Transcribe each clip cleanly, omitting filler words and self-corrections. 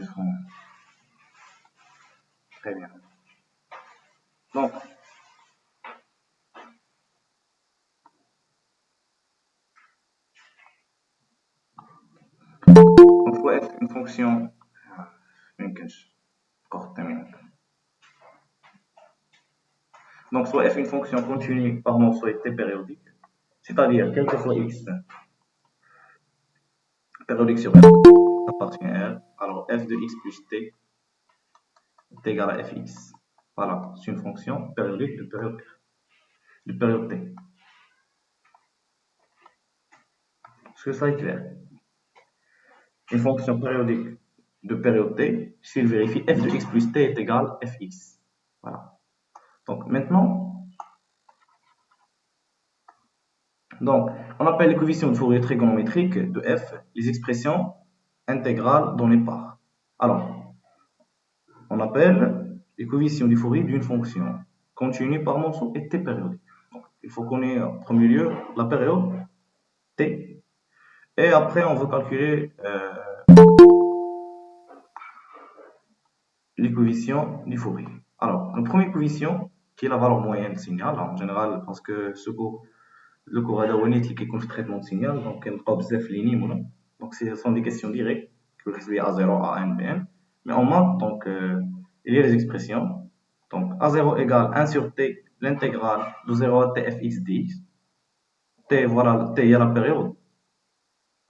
enregistrement. Très bien. Donc, on peut être une fonction donc soit f une fonction continue par mensualité périodique, c'est-à-dire quel que soit x périodique sur R appartient à R, alors f de x plus t est égal à fx. Voilà, c'est une fonction périodique de période t. Est-ce que ça est clair? Une fonction périodique de période t, s'il vérifie f de x plus t est égal à fx. Voilà. Donc maintenant, on appelle les coefficients de Fourier trigonométriques de f les expressions intégrales dans les parts. Alors, on appelle les coefficients du Fourier d'une fonction continue par morceau et t périodique. Donc, il faut qu'on ait en premier lieu la période t, et après on veut calculer les coefficients du Fourier. Alors, le premier coefficient, qui est la valeur moyenne de signal, en général, parce que le cours qui compte le traitement de signal, donc il y a donc ce sont des questions directes, que ce soit A0, A1, Bn. Mais en maths, donc, il y a les expressions. Donc, A0 égale 1 sur t, l'intégrale de 0 à t fx dx. T, voilà, t, il y a la période,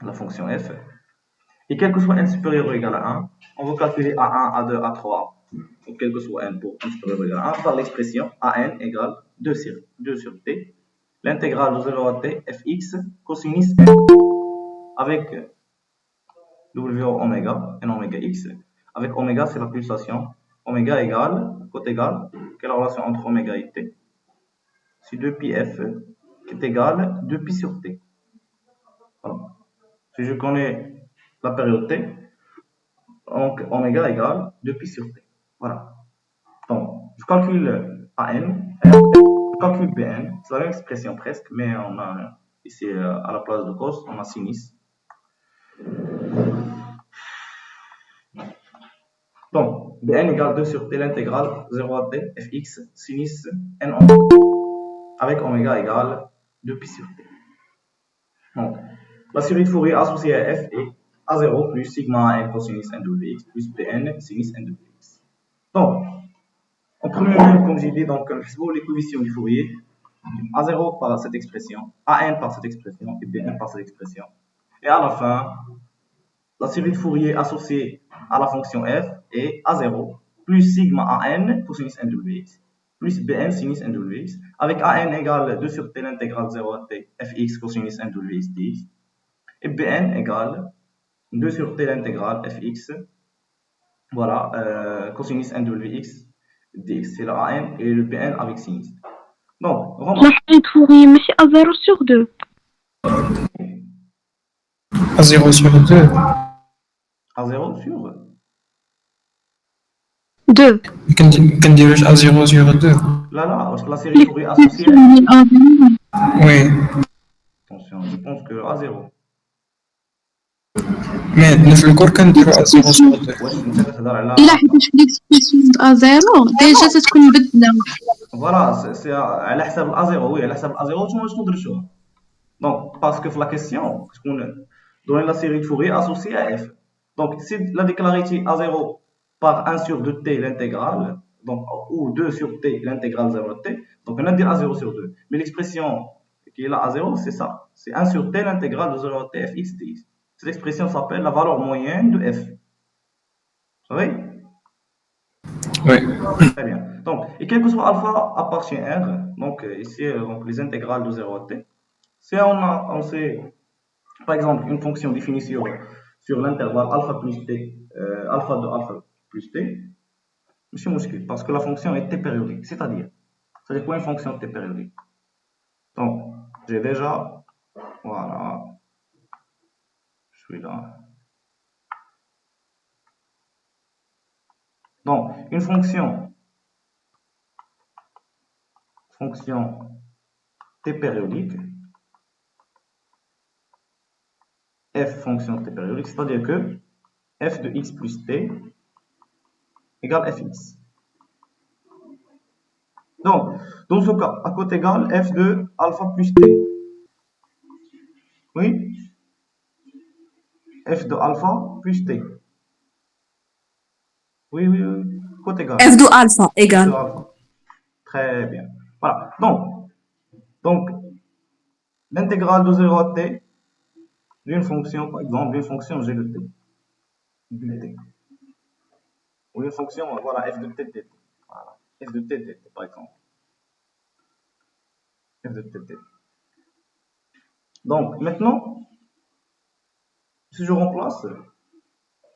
la fonction f. Et quel que soit n supérieur ou égal à 1, on va calculer A1, A2, A3, ou quel que soit n pour n supérieur ou égal à 1, par l'expression AN égale 2 sur t, l'intégrale de 0 à t fx cosinus n, avec w oméga, n oméga x, avec oméga c'est la pulsation, oméga égale, côté égal, quelle est la relation entre oméga et t? C'est 2pi f qui est égal 2pi sur t. Voilà. Si je connais la période t, donc oméga égale 2pi sur t. Voilà. Donc, je calcule AN, je calcule BN, c'est la même expression presque, mais on a ici à la place de cos, on a sinus. Donc, Bn égale 2 sur t, l'intégrale 0 à t, fx, sinus n oméga, avec oméga égale 2pi sur t. Donc, la série de Fourier associée à f est A0 plus sigma n cosinus nwx plus Bn sinus nwx. Donc, en premier lieu, comme j'ai dit, donc, les coefficients du Fourier, A0 par cette expression, AN par cette expression et Bn par cette expression. Et à la fin, la série de Fourier associée à la fonction f est A0 plus sigma AN cosinus nwx plus Bn sinus nwx, avec AN égale 2 sur t l'intégrale 0 à t fx cosinus nwx dx, et Bn égale 2 sur t l'intégrale fx, voilà, cosinus nwx dx, c'est le AN et le Bn avec sinus. Donc, la série de Fourier, mais c'est A0 sur 2. A0 sur 2. A0 sur 2. كنديروش A0 sur 2. Là, parce que la série de Fourier associée. Oui. Attention, je pense que A0. Mais في الكور كنديرو A0 sur 2. واش انت كتهضر على إلا حيت في ليكسبرسيون A0 ديجا تتكون مبدلة. فوالا سي على حساب الA0 وي على حساب الA0 نتوما شنو درتو دونك باسكو في لا كيسيون تكون donner la série de Fourier associée à f. Donc, si la déclarité A0 par 1 sur 2t l'intégrale, donc, ou 2 sur t l'intégrale 0 de t, donc on a dit A0 sur 2. Mais l'expression qui est là A0, c'est ça. C'est 1 sur t l'intégrale de 0 à t fx dx. Cette expression s'appelle la valeur moyenne de f. Vous savez? Oui. Très bien. Donc, et quel que soit alpha appartient à R, donc ici, donc, les intégrales de 0 à t, si on sait, par exemple, une fonction définie sur l'intervalle alpha plus t, alpha de alpha plus t, monsieur Mouskil, parce que la fonction est t périodique, c'est-à-dire quoi une fonction t périodique? Donc, j'ai déjà, voilà, je suis là. Donc, une fonction t périodique, f fonction t périodique, c'est-à-dire que f de x plus t égale fx. Donc, dans ce cas, à côté égale f de alpha plus t. Oui, f de alpha plus t. Oui, oui, oui, côté égal. f de alpha F de égale. alpha. Très bien. Voilà. Donc l'intégrale de 0 à t d'une fonction, par exemple, d'une fonction g de t. De t. Ou une fonction, voilà, f de t dt. Voilà. F de t dt, par exemple. F de t dt. Donc, maintenant, si je remplace,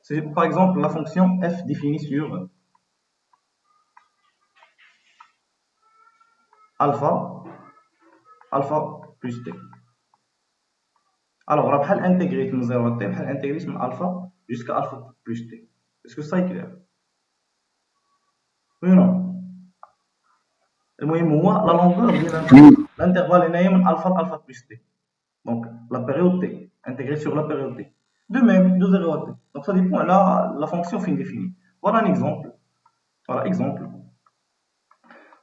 c'est par exemple la fonction f définie sur alpha plus t. Alors, on va intégrer من 0 à t, on va intégrer من alpha jusqu'à alpha plus t. Est-ce que ça est clair? Oui ou non? المهم هو la longueur de l'intervalle est من alpha à alpha plus t. Donc, la période t, intégrée sur la période t. De même, de 0 à t. Donc, ça dépend là, la fonction fin définie. Voilà un exemple. Voilà, exemple.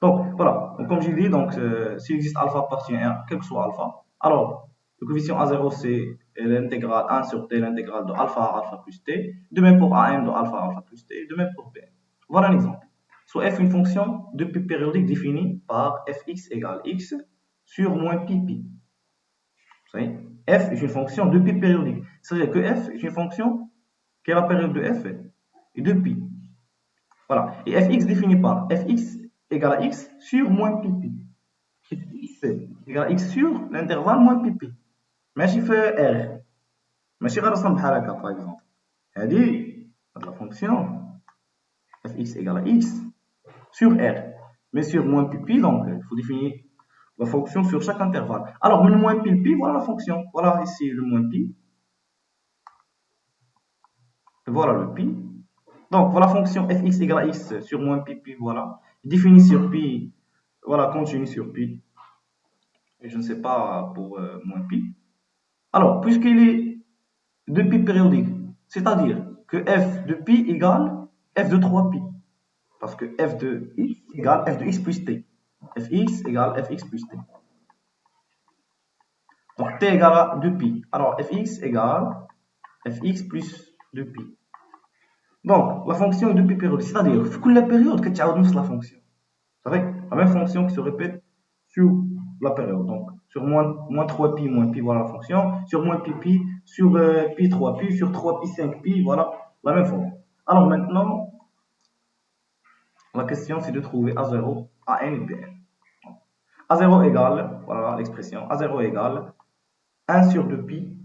Donc, voilà. Donc, comme j'ai dit, donc, s'il existe alpha appartient à quel que soit alpha, alors, le coefficient A0, c'est l'intégrale 1 sur t, l'intégrale de alpha à alpha plus t. De même pour AM de alpha à alpha plus t. De même pour B. Voilà un exemple. Soit f une fonction de pi périodique définie par fx égale x sur moins pi pi. Vous savez, f est une fonction de pi périodique. C'est-à-dire que f est une fonction qui est la période de f et de pi. Voilà. Et fx défini par fx égale à x sur moins pi pi. fx égale à x sur l'intervalle moins pi pi. ماشي في r. ماشي غير رسم بحال هكا par exemple. هذه la fonction fx égale à x sur r. Mais sur moins pi pi, donc il faut définir la fonction sur chaque intervalle. Alors, le moins pi pi, voilà la fonction. Voilà ici le moins pi. Voilà le pi. Donc, voilà la fonction fx égale à x sur moins pi pi, voilà. Définie sur pi, voilà, continue sur pi. Et je ne sais pas pour moins pi. Alors, puisqu'il est de pi périodique, c'est-à-dire que f de pi égale f de 3pi. Parce que f de x égale f de x plus t. fx égale fx plus t. Donc t égale à 2pi. Alors fx égale fx plus 2pi. Donc la fonction est de pi périodique. C'est-à-dire que toute la période que tu as la fonction. C'est vrai, la même fonction qui se répète sur la période. Donc sur moins 3pi, moins pi, voilà la fonction. Sur moins pi pi, sur pi 3pi, sur 3pi 5pi, voilà la même fonction. Alors maintenant, la question c'est de trouver A0, AN et BN. A0 égale, voilà l'expression, A0 égale 1 sur 2pi.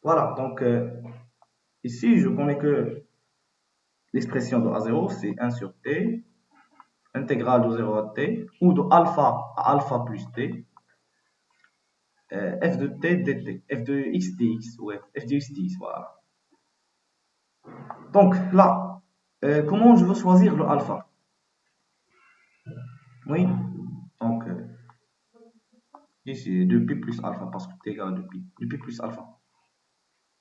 Voilà, donc ici je connais que l'expression de A0 c'est 1 sur t, intégrale de 0 à t, ou de alpha à alpha plus t, f de t dt, f de x dx, ou f de x dx, voilà. Donc là, comment je veux choisir le alpha? Oui, donc ici 2pi plus alpha parce que t égale à 2pi, 2pi plus alpha.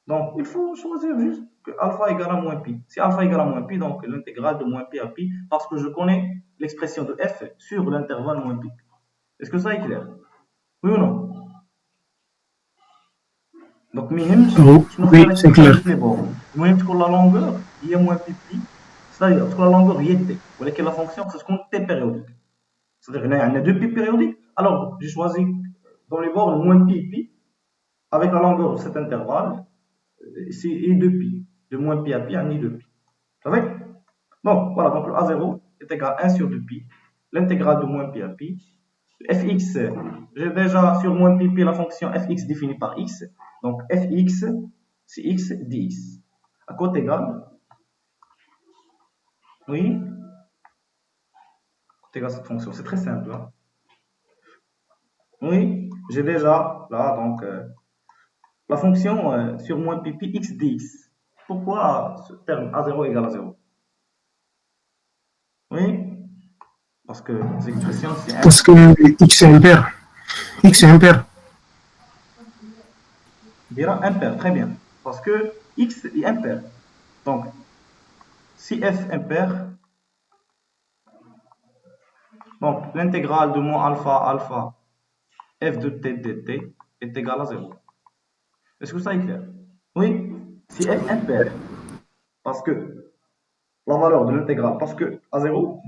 Donc il faut choisir juste que alpha égale à moins pi. Si alpha égale à moins pi, donc l'intégrale de moins pi à pi, parce que je connais l'expression de f sur l'intervalle moins pi. Est-ce que ça est clair? Oui ou non? Donc oui, c'est clair. المهم تكون la longueur هي moins pi pi, c'est-à-dire تكون la longueur هي t, ولكن la fonction خصها تكون t périodique. C'est-à-dire هنا عندنا deux pi périodiques. Alors j'ai choisi dans les bornes moins pi pi avec la longueur de cet intervalle. C'est et 2pi. De moins pi à pi, on est 2pi. Vous savez? Donc, voilà, donc le A0 est égal à 1 sur 2pi. L'intégrale de moins pi à pi. fx, j'ai déjà sur moins pi pi la fonction fx définie par x. Donc, fx, c'est x dx. À côté égal. Oui. Côté égal cette fonction. C'est très simple. Hein? Oui, j'ai déjà là, donc, la fonction sur moins pi pi x dx. Pourquoi ce terme A0 égale à 0? Oui, parce que les expressions c'est impair. Parce que x est impair. X est impair. On dira impair, très bien. Parce que x est impair. Donc, si f impair, donc l'intégrale de moins alpha f de t dt est égale à 0. Est-ce que ça est clair? Oui, si f impair, parce que la valeur de l'intégrale, parce que à 0,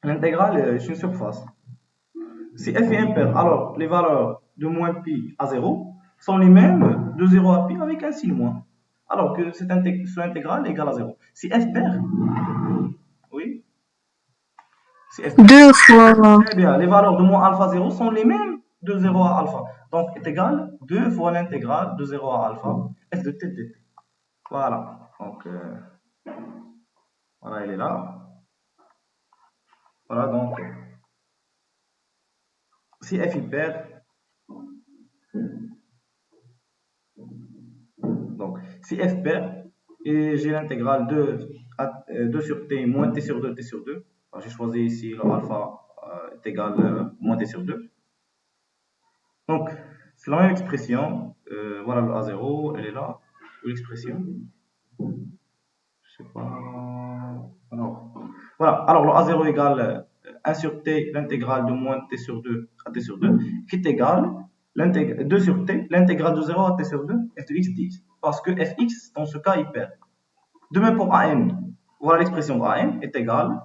l'intégrale est une surface. Si f est impair, alors les valeurs de moins pi à 0 sont les mêmes de 0 à pi avec un signe moins. Alors que cette intégrale est égale à 0. Si f pair, oui, si f pair, 2 fois. très bien, les valeurs de moins alpha 0 sont les mêmes de 0 à alpha. Donc est égal 2 fois l'intégrale de 0 à alpha f de t dt. Voilà. Donc, voilà, elle est là. Voilà, donc, si f est pair, donc, si f pair, et j'ai l'intégrale 2 sur t moins t sur 2, t sur 2. J'ai choisi ici le alpha est égal moins t sur 2. Donc, c'est la même expression. Voilà le A0, elle est là. L'expression. Je sais pas. Alors, voilà. Alors, le A0 égale 1 sur t, l'intégrale de moins t sur 2 à t sur 2, qui est égal 2 sur t, l'intégrale de 0 à t sur 2, f de x dx. Parce que fx, dans ce cas, il perd. De même pour an. Voilà l'expression an est égale.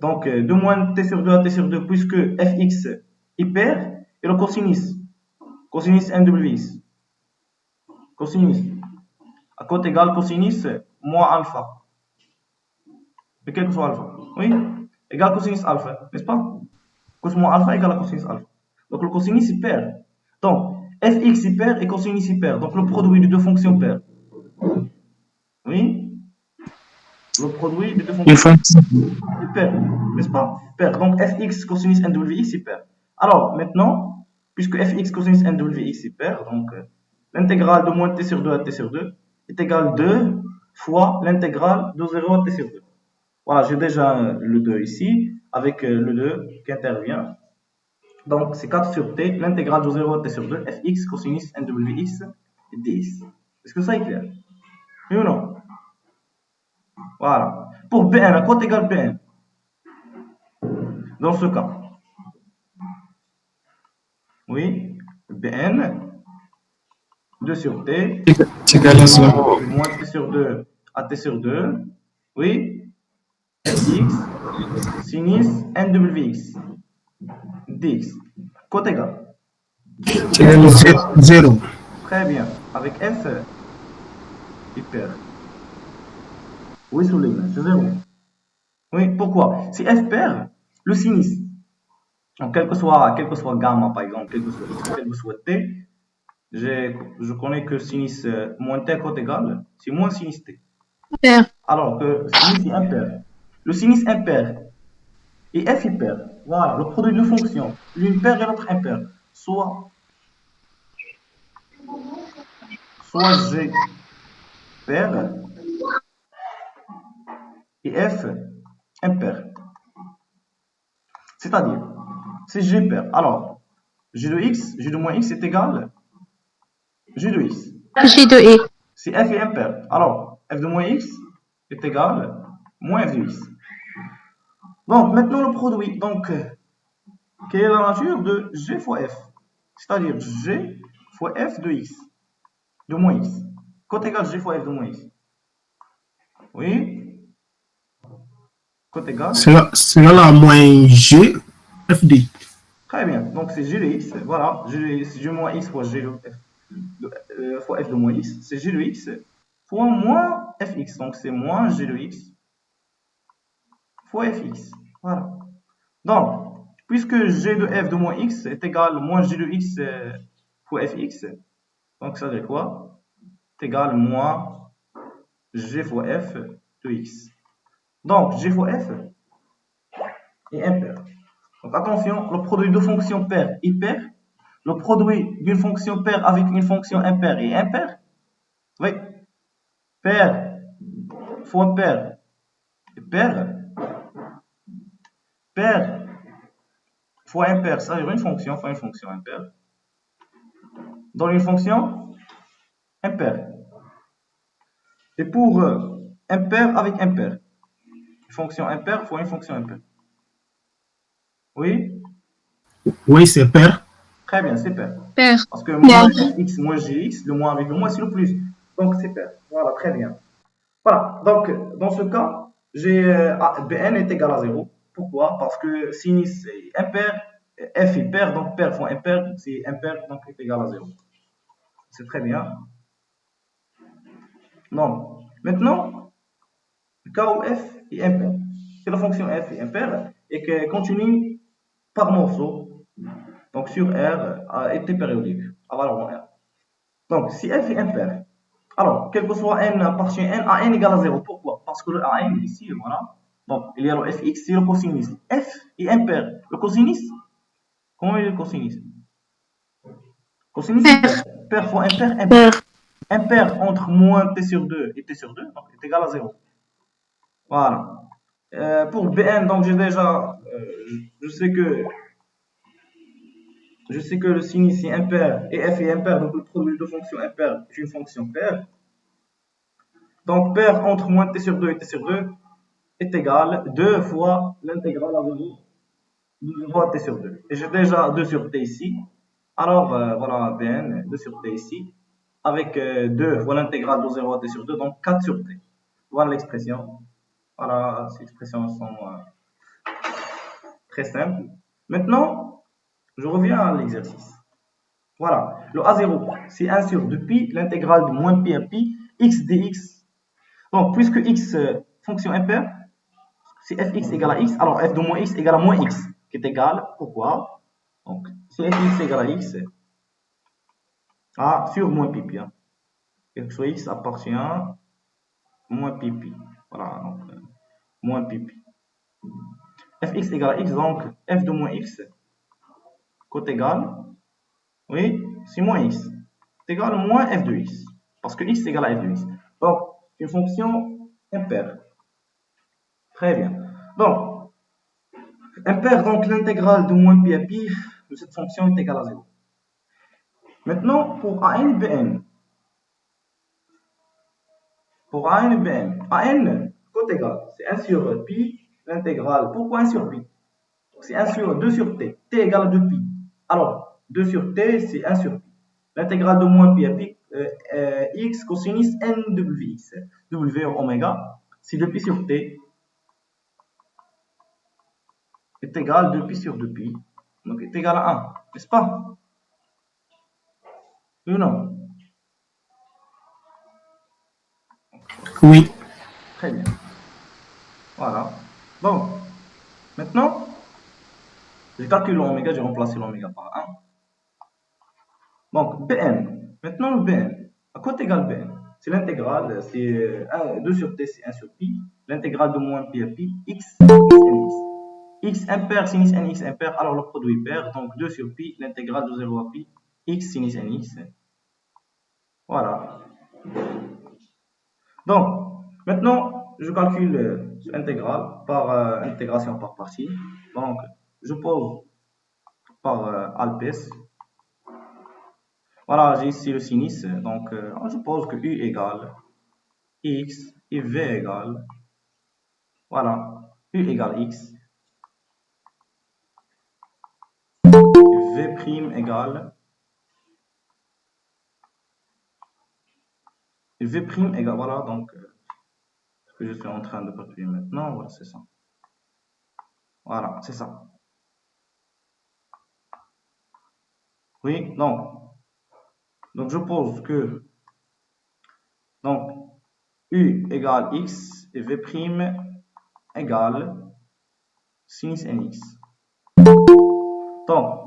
Donc, de moins t sur 2 à t sur 2, puisque fx, il perd, et le cosinus nwx. Cosinus. À côté égale cosinus moins alpha. Mais quel que soit alpha. Oui, égale cosinus alpha, n'est-ce pas? Cos moins alpha égale à cosinus alpha. Donc, le cosinus, il perd. Donc, fx, il perd et cosinus, il perd. Donc, le produit des deux fonctions perd. Oui, le produit des deux fonctions il perd, n'est-ce pas? Perd. Donc, fx cosinus nwx, il perd. Alors, maintenant, puisque fx cosinus nwx, il perd, donc, l'intégrale de moins t sur 2 à t sur 2 est égale 2 fois l'intégrale de 0 à t sur 2. Voilà, j'ai déjà le 2 ici, avec le 2 qui intervient. Donc, c'est 4 sur t, l'intégrale de 0 à t sur 2, fx cosinus nwx dx. Est-ce que ça est clair? Oui ou non? Voilà. Pour Bn, à quoi égale Bn? Dans ce cas, oui, Bn, 2 sur t, moins t sur 2 à t sur 2, oui, x, sinus nwx, dx. Côte égal. 0. Très bien. Avec f, il perd. Oui, sous les mains, c'est 0. Oui, pourquoi? Si f perd, le sinus, donc quel que soit gamma par exemple, quel que soit x, quel que soit t, je connais que sinus moins t côte égal, c'est moins sinus t. Pair. Alors que sinus est impair. Le sinus impair et f impair. Voilà, le produit de fonctions, l'une paire et l'autre impair. Soit g pair et f impair. C'est-à-dire, c'est g pair. Alors, g de x, g de moins x est égal g de x. G de E. Si f est impair, alors f de moins x est égal moins f de x. Donc, maintenant le produit. Donc, quelle est la nature de g fois f? C'est-à-dire g fois f de x, de moins x. Côte égal g fois f de moins x. Oui? Côte égal. C'est là la moins g f d. Très bien. Donc, c'est g de x. Voilà. G moins x fois g de f, fois f de moins x. C'est g de x fois moins fx. Donc, c'est moins g de x fois fx. Voilà. Donc, puisque g de f de moins x est égal à moins g de x fois fx, donc ça veut dire quoi? C'est égal à moins g fois f de x. Donc, g fois f est impair. Donc, attention, le produit de fonctions paires est pair. Le produit d'une fonction paire avec une fonction impaire est impair. Oui. Paire fois paire est pair. Paire fois impair, ça veut dire une fonction fois une fonction impaire. Dans une fonction impaire. Et pour impair avec impair. Une fonction impair fois une fonction impair. Oui? Oui, c'est pair. Très bien, c'est pair. Pair. Parce que moins fx moins gx, le moins avec le moins, c'est le plus. Donc, c'est pair. Voilà, très bien. Voilà, donc, dans ce cas, j'ai Bn est égal à 0. Pourquoi? Parce que sinus est impair, f est pair, donc pair fois impair, c'est impair, donc est égal à 0. C'est très bien. Non. Maintenant, le cas où f est impair. Si la fonction f est impaire et qu'elle continue par morceau, donc sur R, à été périodique, à valeur R. Donc, si f est impair, alors, quel que soit n appartient n à n égale à 0. Pourquoi? Parce que le an ici, voilà. Donc, il y a le fx et le cosinus. F est impair. Le cosinus, comment est le cosinus? Cosinus est pair. Pair fois impair, impair. Impair entre moins t sur 2 et t sur 2, donc est égal à 0. Voilà. Pour Bn, donc j'ai déjà, je sais que le sinus est impair et f est impair, donc le produit de fonctions impaires est une fonction paire. Donc paire entre moins t sur 2 et t sur 2 est égal 2 fois l'intégrale à 0 de 0 à t sur 2. Et j'ai déjà 2 sur t ici. Alors voilà Bn, 2 sur t ici, avec 2 fois l'intégrale de 0 à t sur 2, donc 4 sur t. Voilà l'expression. Voilà, ces expressions sont très simples. Maintenant, je reviens à l'exercice. Voilà, le A0, c'est 1 sur 2pi, l'intégrale de moins pi à pi, x dx. Donc, puisque x fonction impaire, si fx égale à x, alors f de moins x égale à moins x, qui est égal, pourquoi? Donc, si fx égale à x, sur moins pi pi, hein. Quel que soit x appartient à moins pi pi. Voilà, donc, moins pi pi. Fx égale à x, donc f de moins x, côté égal, oui, c'est moins x. C'est égal à moins f de x. Parce que x est égal à f de x. Donc, une fonction impaire. Très bien. Donc, impaire, donc l'intégrale de moins pi à pi de cette fonction est égale à 0. Maintenant, pour an bn. Pour an bn. An, côté égal, c'est 1 sur pi, l'intégrale. Pourquoi 1 sur pi? C'est 1 sur 2 sur t. T égale à 2pi. Alors, 2 sur t, c'est 1 sur pi. L'intégrale de moins pi à pi, x cosinus nwx. W oméga, c'est 2pi sur t est égal à 2pi sur 2pi. Donc, est égal à 1. N'est-ce pas? Oui ou non? Oui. Très bien. Voilà. Bon. Maintenant, j'ai calculé l'oméga, j'ai remplacé l'oméga par 1. Donc, Bn. Maintenant, le Bn. À quoi est égal Bn? C'est l'intégrale, c'est 2 sur t, c'est 1 sur pi. L'intégrale de moins pi à pi, x, nx. X impair, sinus nx impair, alors le produit pair. Donc, 2 sur pi, l'intégrale de 0 à pi, x sinus nx. Voilà. Donc, maintenant, je calcule l'intégrale par intégration par partie. Donc, je pose par Alpes. Voilà, j'ai ici le sinus. Donc, je pose que U égale X et V égale, voilà, U égale X. V' égale V' égale, voilà, donc, ce que je suis en train de calculer maintenant, voilà, c'est ça. Voilà, c'est ça. Oui, donc je pose que, donc, U égale X et V' égale sinus nx. Donc,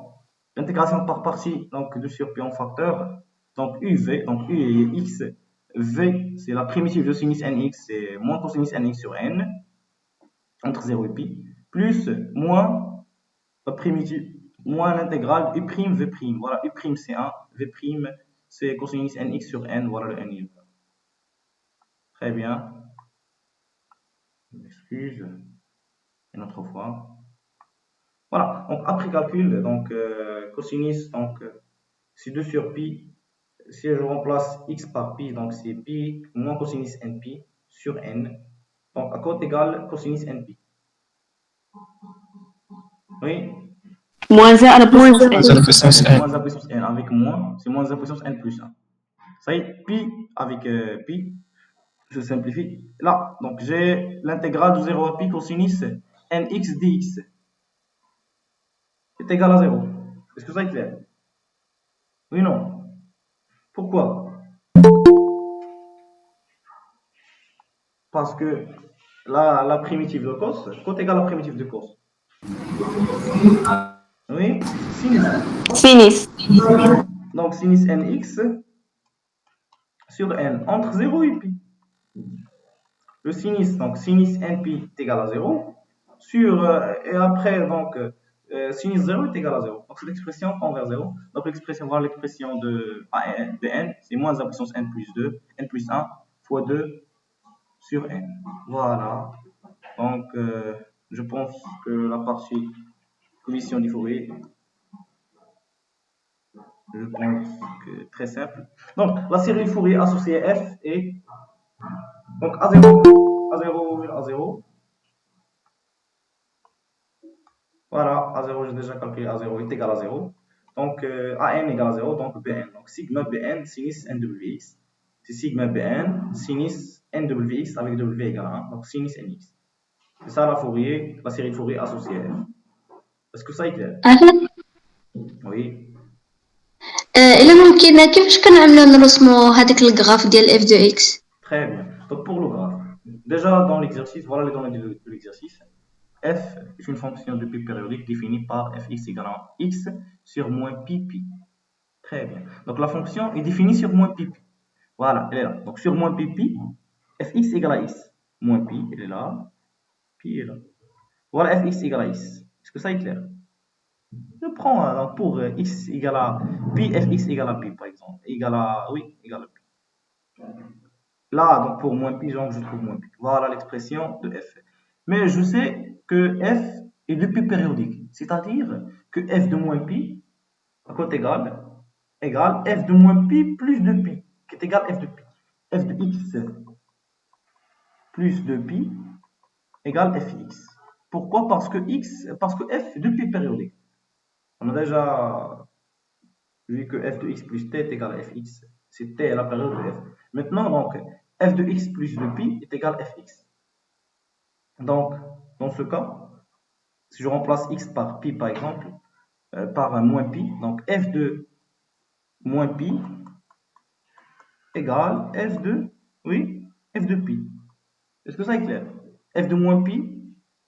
l'intégration par partie, donc 2 sur pi en facteur, donc UV, donc U et X, V, c'est la primitive de sinus nx, c'est moins cosinus nx sur n, entre 0 et pi, plus, moins, la primitive, moins l'intégrale U', V', voilà, U' c'est 1, V' c'est cosinus nx sur n, voilà le n. Très bien. Je m'excuse, une autre fois. Voilà, donc après calcul, donc cosinus, donc c'est 2 sur pi. Si je remplace x par pi, donc c'est pi moins cosinus npi sur n. Donc à côté égale cosinus np. Oui. Moins 1 à la puissance à la n. puissance n. Moins à la puissance n avec moins, c'est moins à la puissance n plus 1. Ça y est, pi avec pi, je simplifie. Là, donc j'ai l'intégrale de 0 à pi cosinus nx dx est égal à 0. Est-ce que ça est clair? Oui, non. Pourquoi? Parce que la primitive de cos, cos égale la primitive de cos. Oui, sinus. Sinus. Donc sinus nx sur n entre 0 et pi. Le sinus, donc sinus np est égal à 0 sur et après donc sinus 0 est égal à 0. Donc cette expression tend vers 0. Donc l'expression, voilà l'expression de n, c'est moins à puissance n plus 2, n plus 1 fois 2 sur n. Voilà. Donc je pense que la partie coefficient du Fourier, je pense que très simple. Donc la série Fourier associée f est donc A0, A0. Voilà, A0, j'ai déjà calculé A0 est égal à 0. Donc AN égale à 0, donc BN. Donc sigma BN sinus NWX. C'est sigma BN sinus NWX avec W égale à 1, donc sinus NX. C'est ça la Fourier, la série Fourier associée F. Est-ce que ça est clair? Oui. إلا ممكن كيفاش كنعملو نرسمو هذاك الغراف ديال اف دو اكس؟ Très bien. Donc pour le graphe, déjà dans l'exercice, voilà les données de l'exercice. F est une fonction de pi périodique définie par fx égale à x sur moins pi pi. Très bien. Donc la fonction est définie sur moins pi pi. Voilà, elle est là. Donc sur moins pi pi, fx égale à x. Moins pi, elle est là. Pi est là. Voilà fx égale à x. Est-ce que ça est clair? Je prends pour x égale à pi, fx égale à pi par exemple. Égale à, oui, égale à pi. Là, donc pour moins pi, donc je trouve moins pi. Voilà l'expression de f. Mais je sais que f est de pi périodique. C'est-à-dire que f de moins pi, à côté égale f de moins pi plus de pi, qui est égal à f de pi. F de x plus de pi égale fx. Pourquoi? Parce que f est de pi périodique. On a déjà vu que f de x plus t est égal à fx. C'est t la période de f. Maintenant, donc, f de x plus de pi est égal à fx. Donc, dans ce cas, si je remplace x par pi par exemple, par un moins pi, donc f de moins pi égale f de, oui, f de pi. Est-ce que ça est clair? F de moins pi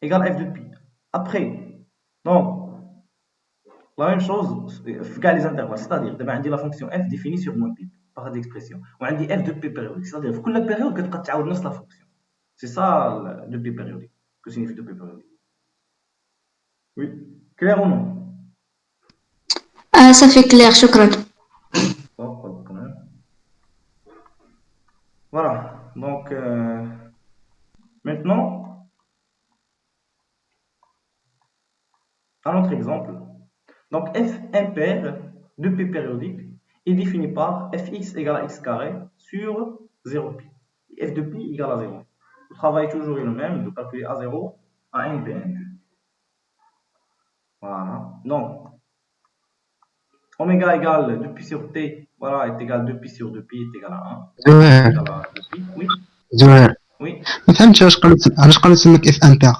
égale f de pi. Après, donc, la même chose, les intervalles, c'est-à-dire, la fonction f définie sur moins pi, par l'expression. On a dit f de pi périodique, c'est-à-dire, pour la période, que tu as la fonction. C'est ça, de pi périodique. Que signifie de pi périodique? Oui. Clair ou non? Ça fait clair, شكرا. Voilà. Donc, maintenant, un autre exemple. Donc, f impair de pi périodique est défini par fx égale à x carré sur 0 pi. F de pi égale à 0. Le travail toujours est le même, de calculer A0 à NPN. Voilà. Donc, oméga égale 2pi sur t, voilà, est égal à 2pi sur 2pi est égal à 1. زهير Égal à 2pi. Oui. زهير Oui. ما فهمتش علاش قالت لك اف امبير.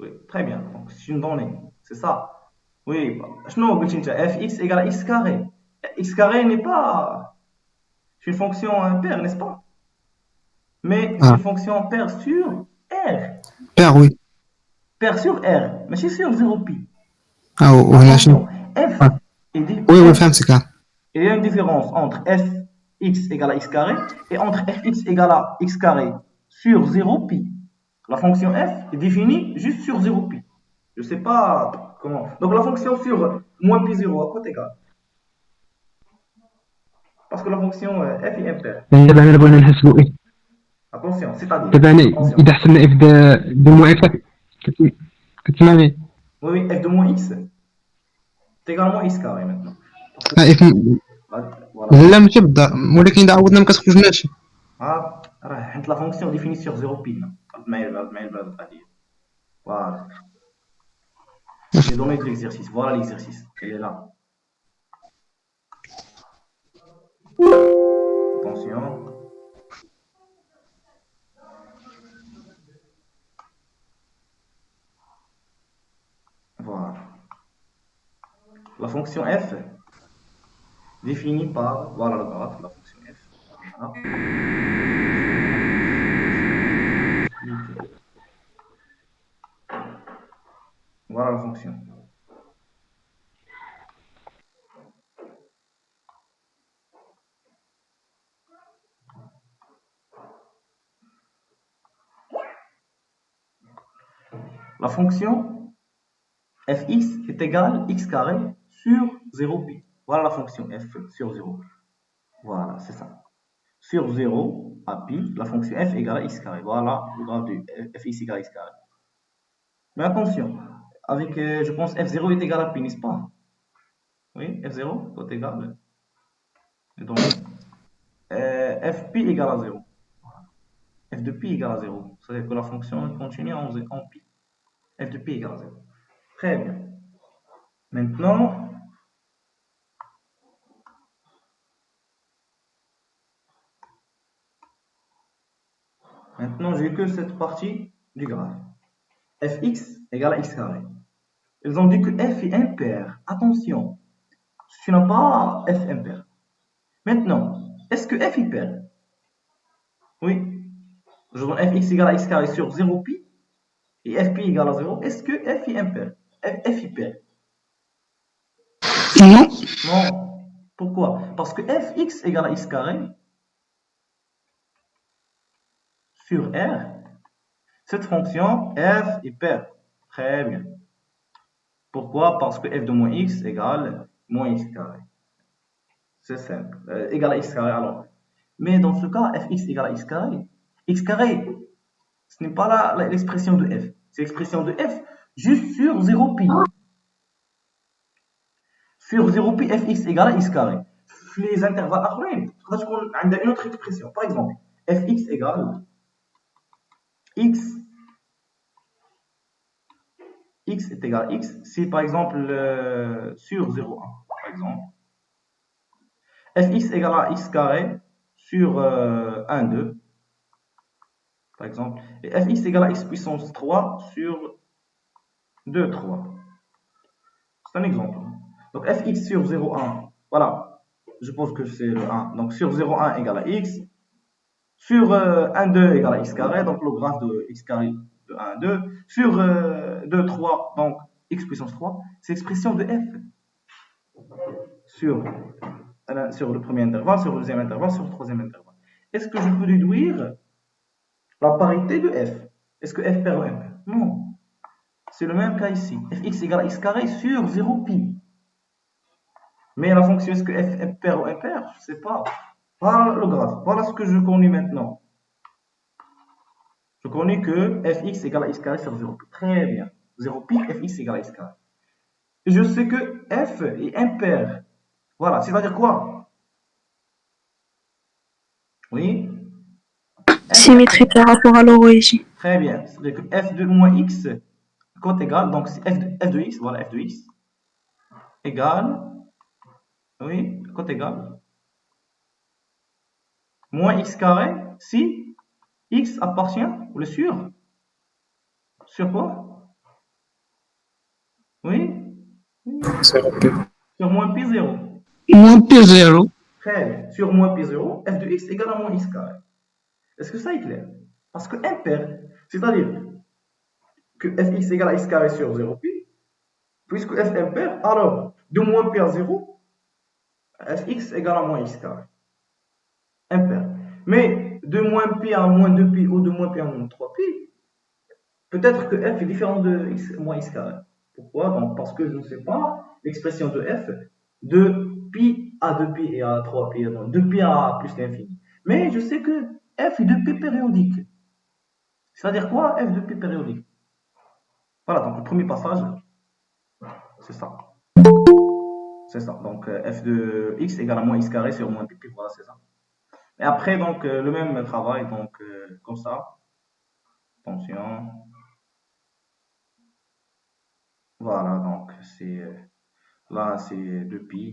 Oui, très bien. Donc, c'est une donnée. C'est ça. Oui. شنو قلت انت fx égale à x carré. X carré n'est pas... C'est une fonction impaire, n'est-ce pas? Mais c'est une fonction paire sur R. بير وي. Paire sur R, mais c'est sur 0 pi. وهنا شنو؟ F وي فهمتك. Il y a une différence entre fx égale à x carré et entre fx égale à x carré sur 0 pi. La fonction f est définie juste sur 0 pi. Je ne sais pas comment. Donc la fonction sur moins pi 0 à quoi égale? Parce que la fonction f est impaire. دابا انا بغينا نحسبوا اف. Attention, c'est-à-dire. دابا انا اذا حسبنا اف دو مو اف كتسمعني؟ Oui, oui, f de moins x c'est également x carré maintenant. اف Voilà. لا ماشي بالضبط ولكن اذا عوضنا ما كتخرجناش. Ah, حيت la fonction définie sur 0 pi. Voilà. Les données de l'exercice. Voilà l'exercice. Elle est là. Attention. Voilà. La fonction f définie par, voilà le graphe, la fonction f. Voilà. Voilà la fonction. La fonction fx est égale x carré sur 0 pi. Voilà la fonction f sur 0. Voilà, c'est ça. Sur 0 à pi, la fonction f égale à x carré. Voilà le graphe de fx égale à x carré. Mais attention, avec, je pense, f0 est égal à pi, n'est-ce pas? Oui, f0 doit égal. Et donc, fp égale à 0. F de pi égale à 0. C'est-à-dire que la fonction continue en pi. F de pi égale à 0. Très bien. Maintenant, j'ai que cette partie du graphe. Fx égale à x carré. Ils ont dit que f est impair. Attention, tu n'as pas f impair. Maintenant, est-ce que f est pair? Oui. Je donne fx égale à x carré sur 0 pi et fp égale à 0. Est-ce que f est impair? F est pair? Non. Non. Pourquoi? Parce que fx égale à x carré sur R, cette fonction f est pair. Très bien. Pourquoi? Parce que f de moins x égale moins x carré. C'est simple. Égale à x carré alors. Mais dans ce cas, fx égale à x carré, ce n'est pas l'expression de f. C'est l'expression de f juste sur 0 pi. Sur 0 pi, fx égale à x carré. Les intervalles après, on a une autre expression. Par exemple, fx égale x est égal à x. Si par exemple sur 0,1, par exemple, fx égale à x carré sur 1, 2, par exemple, et fx égale à x puissance 3 sur 2, 3. C'est un exemple. Donc fx sur 0,1, voilà, je pense que c'est le 1. Donc sur 0,1 égale à x, sur 1, 2 égale à x carré, donc le graphe de x carré de 1, 2, sur 2, 3, donc x puissance 3, c'est l'expression de f sur le premier intervalle, sur le deuxième intervalle, sur le troisième intervalle. Est-ce que je peux déduire la parité de f? Est-ce que f pair ou impair? Non. C'est le même cas ici. fx égale à x carré sur 0 pi. Mais la fonction, est-ce que f est pair ou impair? Je ne sais pas. Voilà le graphe. Voilà ce que je connais maintenant. Je connais que fx égale à x carré sur 0 pi. Très bien. 0 pi, fx égale à x carré. Et je sais que f est impair. Voilà. C'est-à-dire quoi? Oui? Symétrie par rapport à l'origine. Très bien. C'est-à-dire que f de moins x cote égale, donc f de x, voilà f de x, égale, oui, cote égale, moins x carré si x appartient, vous le sur quoi? Oui? Sur moins pi 0. Moins pi 0. Très bien. Sur moins pi 0, f de x égale à moins x carré. Est-ce que ça est clair? Parce que impair, c'est-à-dire que fx égale à x carré sur 0 pi, puisque f impair, alors de moins pi à 0, fx égale à moins x carré. Impair. Mais de moins pi à moins 2 pi ou de moins pi à moins 3 pi, peut-être que f est différent de x moins x carré. Pourquoi? Donc, parce que je ne sais pas l'expression de f de pi à 2 pi et à 3 pi, donc 2 pi à plus l'infini. Mais je sais que f est de pi périodique. C'est-à-dire quoi? F de pi périodique. Voilà, donc le premier passage, c'est ça. C'est ça. Donc f de x égale à moins x carré sur moins pi, voilà, c'est ça. Et après, donc, le même travail, donc, comme ça. Attention. Voilà, donc, là, c'est 2pi,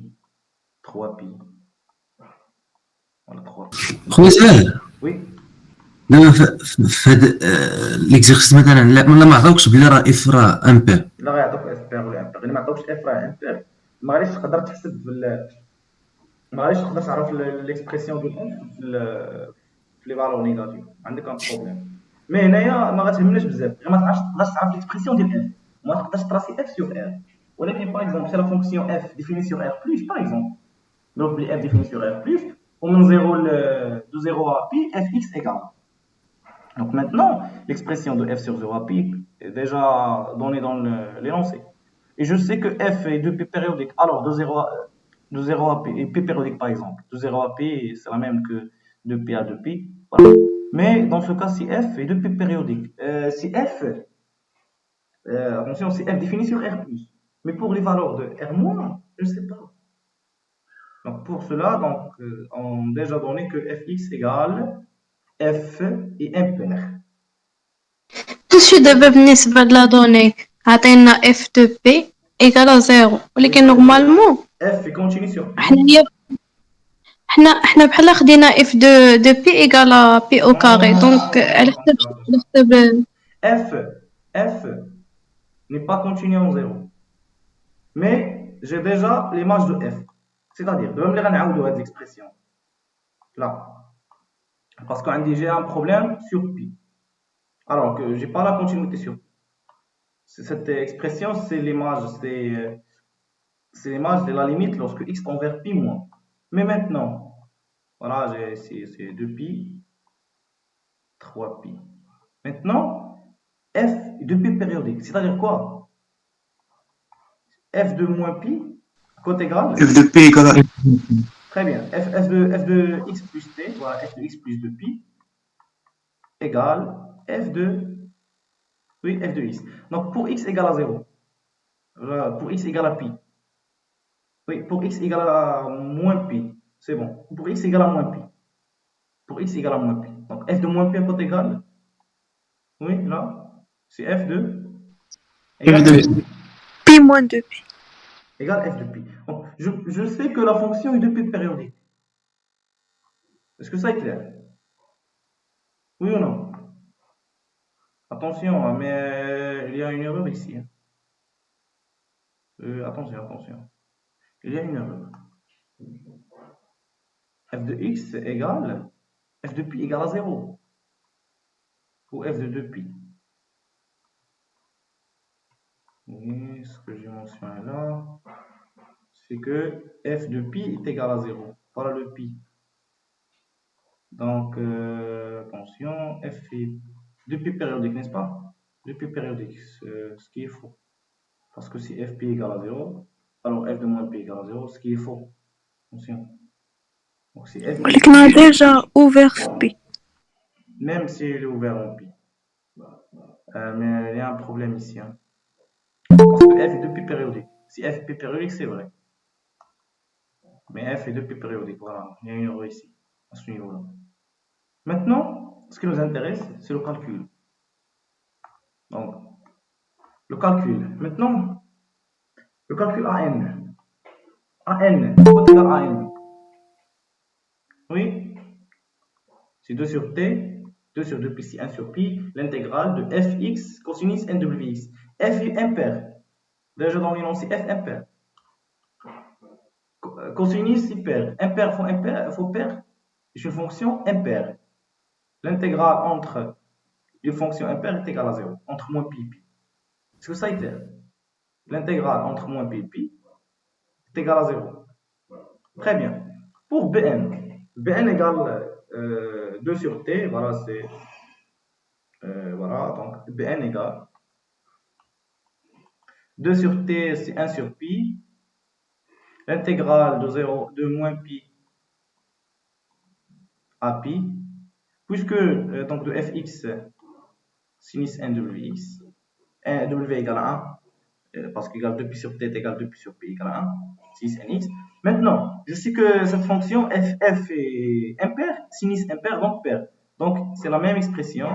3pi. Voilà, 3pi. خويا سؤال Oui, دابا في هاد ليكزيرسيس مثلا لا ما عطاوكش بلي راه اف راه امبير لا غيعطوك اف بير ولا امبير، اللي ما عطوكش اف راه امبير، ما غاديش تقدر تحسب ما غاديش تقدر تعرف ليكسبرسيون دو اف في لي فالور نيجاتيف، عندك ان بروبليم. مي هنايا ما غتهمناش بزاف، غير ما تقدرش تعرف ليكسبرسيون ديال اف، ما تقدرش تراسي اف سور ار. ولكن باغ اكزومبل سي لا فونكسيون اف ديفيني سور ار بلس باغ اكزومبل، donc بلي اف ديفيني سور ار بلس ومن 0 دو 0 à pi f x égale. Donc maintenant, l'expression de f sur 0 à pi est déjà donnée dans l'énoncé. Et je sais que f est 2pi périodique. Alors, de 0 à pi, et pi périodique par exemple. De 0 à pi, c'est la même que de pi à 2pi. Voilà. Mais dans ce cas, si f est 2pi périodique, si f, attention, si f définit sur r+, mais pour les valeurs de r-, je ne sais pas. Donc pour cela, donc, on a déjà donné que fx égale f et impair. شو دابا بالنسبة للا دوني عطينا اف دو بي ايكالا زيرو، ولكن نورمالمون f continue sur pi. حنا بحال خدينا اف دو بي ايكالا بي او كاري، دونك على حسب f n'est pas continu en 0. Mais j'ai déjà l'image de f. C'est-à-dire, de même les l'expression. Là. Parce que j'ai un problème sur pi. Alors que j'ai pas la continuité sur pi. Cette expression, c'est l'image, c'est l'image de la limite lorsque x tend vers pi moins. Mais maintenant, voilà, c'est 2pi, 3pi. Maintenant, f est 2pi périodique. C'est-à-dire quoi? F de moins pi, côté égal. f de p égale à Très bien. F de x plus t, voilà, f de x plus 2pi, égale f de, oui, f de x. Donc pour x égale à 0, pour x égale à pi, oui, pour x égale à moins pi, c'est bon. Pour x égale à moins pi, pour x égale à moins pi. Donc f de moins pi à côté égal, oui, là, c'est f de f de Pi moins 2pi. égale f de pi. Donc, je sais que la fonction est de pi périodique. Est-ce que ça est clair? Oui ou non? Attention, hein, mais il y a une erreur ici. Hein. Attention. Il y a une erreur. F de x égale f de pi égale à 0. Ou f de 2pi. Et ce que j'ai mentionné là, c'est que f de pi est égal à 0. Voilà le pi. Donc, attention, f est 2pi périodique, n'est-ce pas? 2pi périodique, ce qui est faux. Parce que si f pi égale à 0, alors f de moins pi égale à 0, ce qui est faux. Attention. Donc, si f On a déjà ouvert pi. même s'il est ouvert en pi. Mais il y a un problème ici. Hein. Parce que f est 2pi périodique. Si f est pi périodique, c'est vrai. Mais f est 2pi périodique. Voilà, il y a une erreur ici, à ce niveau-là. Maintenant, ce qui nous intéresse, c'est le calcul. Donc, le calcul. Maintenant, le calcul AN. AN, quoi égal AN? Oui, c'est 2 sur t, 2 sur 2pi, c'est 1 sur pi, l'intégrale de fx cosinus nwx. F est impair. Déjà dans l'énoncé, f impair. Cosinus c'est pair. Impair faut pair. C'est une fonction impaire. L'intégrale entre une fonction impaire est égale à 0. Entre moins pi et pi. Est-ce que ça est clair? L'intégrale entre moins pi et pi est égale à 0. Très bien. Pour Bn, Bn égale 2 sur t. Voilà, c'est... voilà, donc Bn égale 2 sur t, c'est 1 sur pi. L'intégrale de moins pi à pi, puisque donc de fx sinus nwx, w égale à parce qu'égal 2pi sur t est égal 2pi sur p égale 1, 6nx. Maintenant, je sais que cette fonction f est impaire, sinus impair, donc pair. Donc, c'est la même expression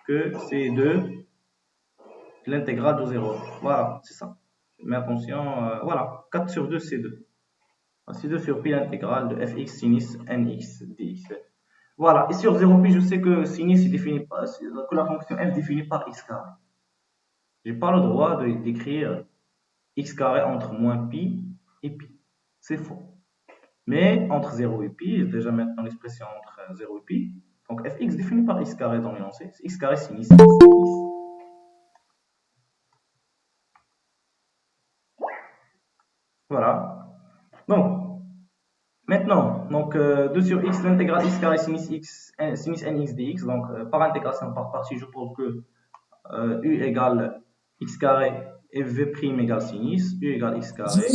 que C2, l'intégrale de 0. Voilà, c'est ça. Mais attention, voilà, 4 sur 2, C2. C2 sur pi l'intégrale de fx sinus nx dx. Voilà, et sur 0pi, je sais que sinus est défini par, que la fonction f définie par x carré. J'ai pas le droit d'écrire x carré entre moins pi et pi. C'est faux. Mais entre 0 et pi, j'ai déjà maintenant l'expression entre 0 et pi. Donc fx défini par x carré dans l'énoncé, c'est x carré sinus x dx. Voilà. Donc, maintenant, 2 sur x, l'intégrale x carré sinus nx dx. Donc, par intégration par partie, je pose que u égale x carré et v' égale sinus. U égale x carré,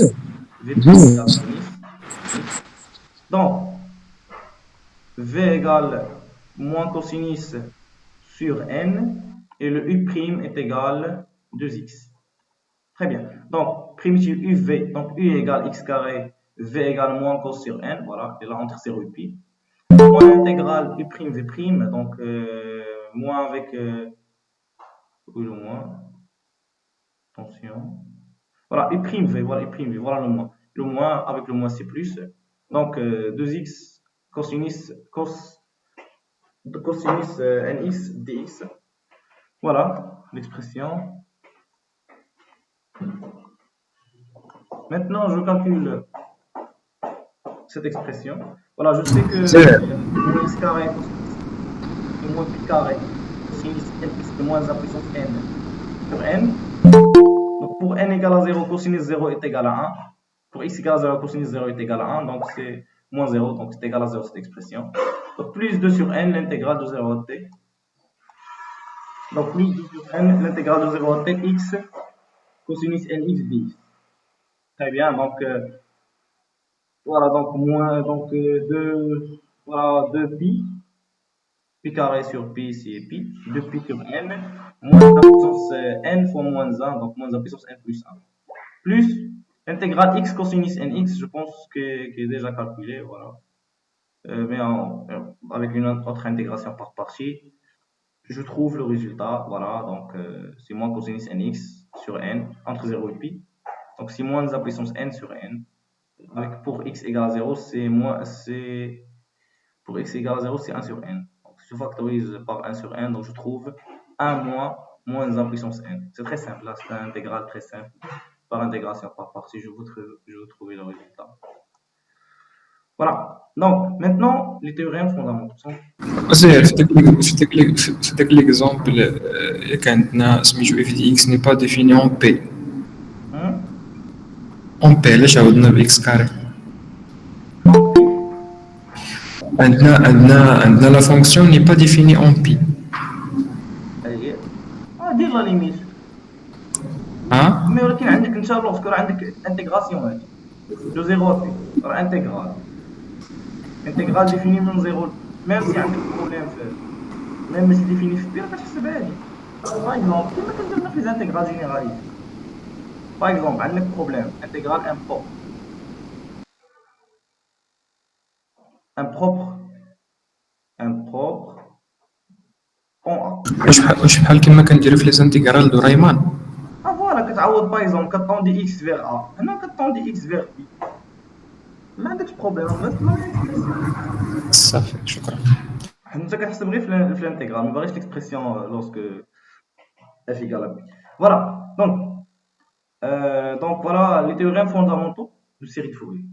v' égale sinus. Donc, v égale moins cosinus sur n et le u' est égal 2x. Très bien. Donc, primitive uv, donc u égale x carré, v égale moins cos sur n, voilà, et là entre 0 et pi. Moins intégrale u', v', donc moins avec où le moins. Attention. Voilà, u'v, voilà u'v, voilà le moins. Le moins avec le moins c'est plus. Donc 2x cosinus nx dx. Voilà l'expression. Maintenant, je calcule cette expression. Voilà, je sais que moins x carré et moins pi carré sinus nx est moins a puissance n sur n. Donc pour n égale à 0, cosinus 0 est égal à 1. Pour x égale à 0, cosinus 0 est égal à 1. Donc c'est moins 0, donc c'est égal à 0 cette expression. Donc plus 2 sur n, l'intégrale de 0 à t. Donc plus 2 sur n, l'intégrale de 0 à t, x cosinus nx dx. Très bien, donc voilà, donc moins, donc 2, voilà, 2pi, pi carré sur pi ici, pi, 2pi sur n, moins la puissance n fois moins 1, donc moins la puissance n plus 1, plus l'intégrale x cosinus nx, je pense qu'il est déjà calculé, voilà, mais avec une autre intégration par partie, je trouve le résultat, voilà, donc c'est moins cosinus nx sur n, entre 0 et pi. Donc, c'est moins la puissance n sur n. Avec, pour x égale à 0, pour x égale à 0, c'est 1 sur n. Donc, je factorise par 1 sur n, donc je trouve 1 moins la puissance n. C'est très simple, là, c'est une intégrale très simple. Par intégration par partie, je veux trouver le résultat. Voilà. Donc, maintenant, les théorèmes fondamentaux sont... C'est l'exemple, quand سميتو f de x n'est pas défini en p. En P, علاش عاودنا بإكس كاري؟ عندنا la fonction n'est pas définie en pi. دير لا ليميت. مي ولكن عندك انت لوغسك راه عندك انتيغراسيون هادي دو 0 ا بي راه انتيغرال ديفيني من 0 ميم سي عندك بروبليم في ميم سي ديفيني في بي راه كتحسبها هادي. باغ اكزومبل كيما كنديرنا في لانتيغرال جينيراليز. Par exemple, un problème intégral impropre. Impropre en A. واش بحال كيما كنديرو في لي زانتيغرال دو رايمان. فوالا كتعوض باغ اكزومبل كطوندي اكس فيغ ا هنا كطوندي اكس فيغ بي ما عندكش بروبليم بس لا صافي شكرا. انت كتحسب غير في الانتيغرال ما باغيش ليكسبرسيون لوسك اف ايكال ا بي. فوالا donc voilà les théorèmes fondamentaux de série de Fourier.